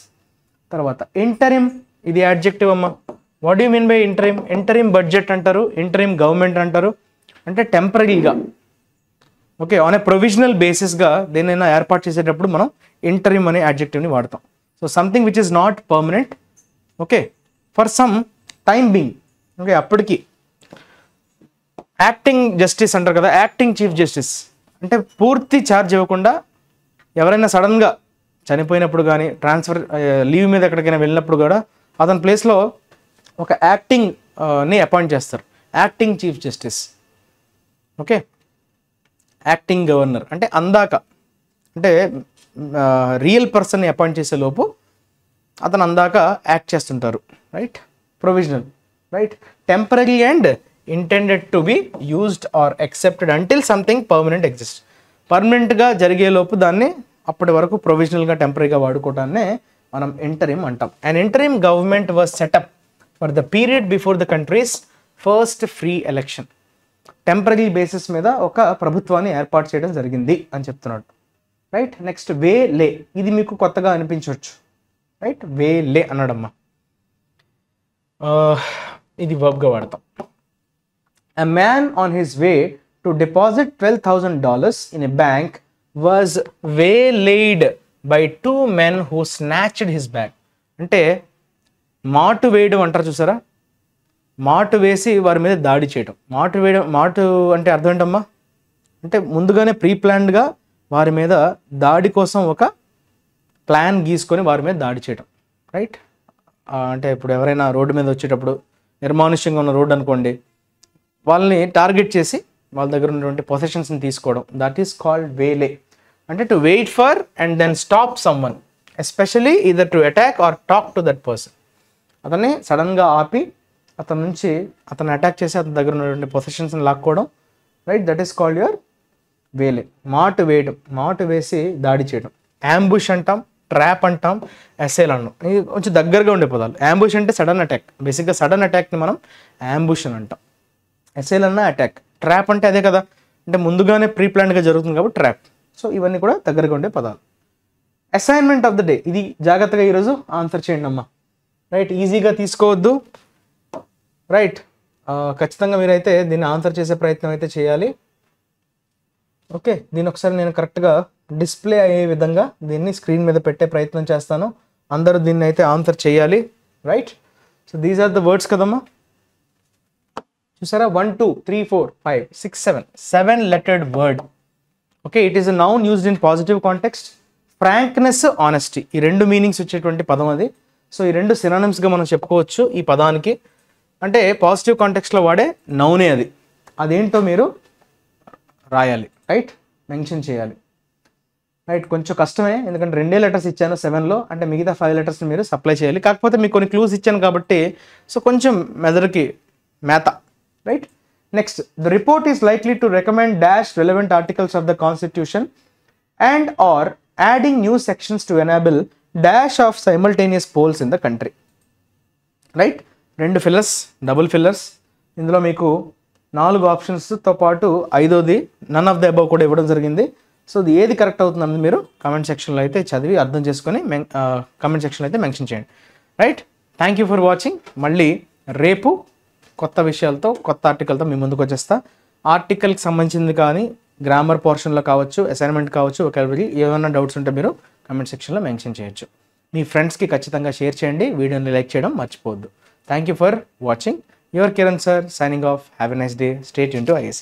తర్వాత ఇంటరిమ్, ఇది యాడ్జెక్టివ్ అమ్మ. What you mean by interim? Interim budget అంటారు, ఇంటరిమ్ గవర్నమెంట్ అంటారు. అంటే టెంపరీగా, ఓకే ఆన్ ఏ ప్రొవిజనల్ బేసిస్గా దేనైనా ఏర్పాటు చేసేటప్పుడు మనం ఇంటరిమ్ అనే యాడ్జెక్టివ్ని వాడతాం. So something which is not permanent, okay for some time being. Okay, అప్పటికి యాక్టింగ్ జస్టిస్ అంటారు కదా, యాక్టింగ్ చీఫ్ జస్టిస్ అంటే పూర్తి ఛార్జ్ ఇవ్వకుండా ఎవరైనా సడన్గా చనిపోయినప్పుడు కానీ, ట్రాన్స్ఫర్ లీవ్ మీద ఎక్కడికైనా వెళ్ళినప్పుడు కూడా అతని ప్లేస్లో ఒక యాక్టింగ్ని అపాయింట్ చేస్తారు, acting chief justice. Okay, acting governor అంటే అందాక, అంటే రియల్ పర్సన్ని అపాయింట్ చేసే లోపు అతను అందాక యాక్ట్ చేస్తుంటారు. Right, provisional. Right, temporary and intended to be used or accepted until something permanent exist. పర్మనెంట్గా జరిగేలోపు దాన్ని అప్పటి వరకు ప్రొవిజనల్గా, టెంపరీగా వాడుకోవడాన్నే మనం ఇంటరిమ్ అంటాం. And interim government was setup for the period before the countries first free election. Temporary basis మీద ఒక ప్రభుత్వాన్ని ఏర్పాటు చేయడం జరిగింది అని చెప్తున్నాడు. రైట్, నెక్స్ట్ వే లే, ఇది మీకు కొత్తగా అనిపించవచ్చు. రైట్, వే లే అన్నాడమ్మా, ఇది వర్బ్గా వాడతాం. A man on his way to deposit $12,000 in a bank was waylaid by two men who snatched his bag. అంటే మాటు వేయడం అంటారు చూసారా, మాటు వేసి వారి మీద దాడి చేయడం. మాటు వేయడం, మాటు అంటే అర్థం ఏంటమ్మా అంటే ముందుగానే ప్రీ ప్లాన్డ్గా వారి మీద దాడి కోసం ఒక ప్లాన్ గీసుకొని వారి మీద దాడి చేయడం. రైట్, అంటే ఇప్పుడు ఎవరైనా రోడ్డు మీద వచ్చేటప్పుడు, నిర్మానుష్యంగా ఉన్న రోడ్డు అనుకోండి, వాళ్ళని టార్గెట్ చేసి వాళ్ళ దగ్గర ఉన్నటువంటి పొసెషన్స్ని తీసుకోవడం, దట్ ఈస్ కాల్డ్ వేలే. అంటే to wait for and then stop someone, especially either to attack or talk to that person. అతన్ని సడన్గా ఆపి అతని నుంచి అతన్ని అటాక్ చేసి అతని దగ్గర ఉన్నటువంటి పొసెషన్స్ని లాక్కోవడం. Right, that is called your waylay. మాటు వేయడం, మాటు వేసి దాడి చేయడం. యాంబుష్ అంటాం, ట్రాప్ అంటాం, ఎస్ఏల్ అంటాం. ఇది కొంచెం దగ్గరగా ఉండే పదాలు. యాంబుష్ అంటే సడన్ అటాక్, బేసిక్గా సడన్ అటాక్ని మనం యాంబుష్ అని అంటాం. ఎస్ఏల్ అన్న అటాక్. ట్రాప్ అంటే అదే కదా, అంటే ముందుగానే ప్రీ ప్లాన్డ్గా జరుగుతుంది కాబట్టి ట్రాప్. సో ఇవన్నీ కూడా దగ్గరగా ఉండే పదాలు. అసైన్మెంట్ ఆఫ్ ద డే, ఇది జాగ్రత్తగా ఈరోజు ఆన్సర్ చేయండి అమ్మా. రైట్, ఈజీగా తీసుకోవద్దు. రైట్, ఖచ్చితంగా మీరైతే దీన్ని ఆన్సర్ చేసే ప్రయత్నం అయితే చేయాలి. ఓకే, దీని ఒకసారి నేను కరెక్ట్గా డిస్ప్లే అయ్యే విధంగా దీన్ని స్క్రీన్ మీద పెట్టే ప్రయత్నం చేస్తాను. అందరూ దీన్ని అయితే ఆన్సర్ చేయాలి. Right, so these are the words కదమ్మా. చూసారా, 1 2 3 4 5 6 7 7 lettered word. Okay, it is a noun used in positive context. Frankness, honesty, ఈ రెండు మీనింగ్స్ వచ్చేటువంటి పదం అది. సో ఈ రెండు సినానిమ్స్గా మనం చెప్పుకోవచ్చు ఈ పదానికి. అంటే పాజిటివ్ కాంటెక్స్ట్లో వాడే నౌనే అది. అదేంటో మీరు రాయాలి. రైట్, మెన్షన్ చేయాలి. రైట్, కొంచెం కష్టమే, ఎందుకంటే 2 లెటర్స్ ఇచ్చాను 7లో, అంటే మిగతా 5 లెటర్స్ని మీరు సప్లై చేయాలి. కాకపోతే మీకు కొన్ని క్లూస్ ఇచ్చాను కాబట్టి సో కొంచెం మెదడుకి మేత. Right, next, the report is likely to recommend dash relevant articles of the constitution and or adding new sections to enable dash of simultaneous polls in the country. Right, 2 fillers, double fillers. ఇందులో మీకు 4 ఆప్షన్స్తో పాటు 5వది none of the above కూడా ఇవ్వడం జరిగింది. So ఇది ఏది కరెక్ట్ అవుతుందని మీరు కామెంట్ సెక్షన్లో అయితే చదివి అర్థం చేసుకొని కామెంట్ సెక్షన్లో అయితే మెన్షన్ చేయండి. Right, thank you for watching. మళ్ళీ రేపు కొత్త విషయాలతో, కొత్త ఆర్టికల్తో మీ ముందుకు వచ్చేస్తా. ఆర్టికల్కి సంబంధించింది కానీ గ్రామర్ పోర్షన్లో కావచ్చు, అసైన్మెంట్ కావచ్చు, వొకాబులరీ, ఏమైనా డౌట్స్ ఉంటే మీరు కామెంట్ సెక్షన్లో మెన్షన్ చేయొచ్చు. మీ ఫ్రెండ్స్కి ఖచ్చితంగా షేర్ చేయండి, వీడియోని లైక్ చేయడం మర్చిపోవద్దు. Thank you for watching. Your Kiran sir signing off. Have a nice day. Stay tune to IAC.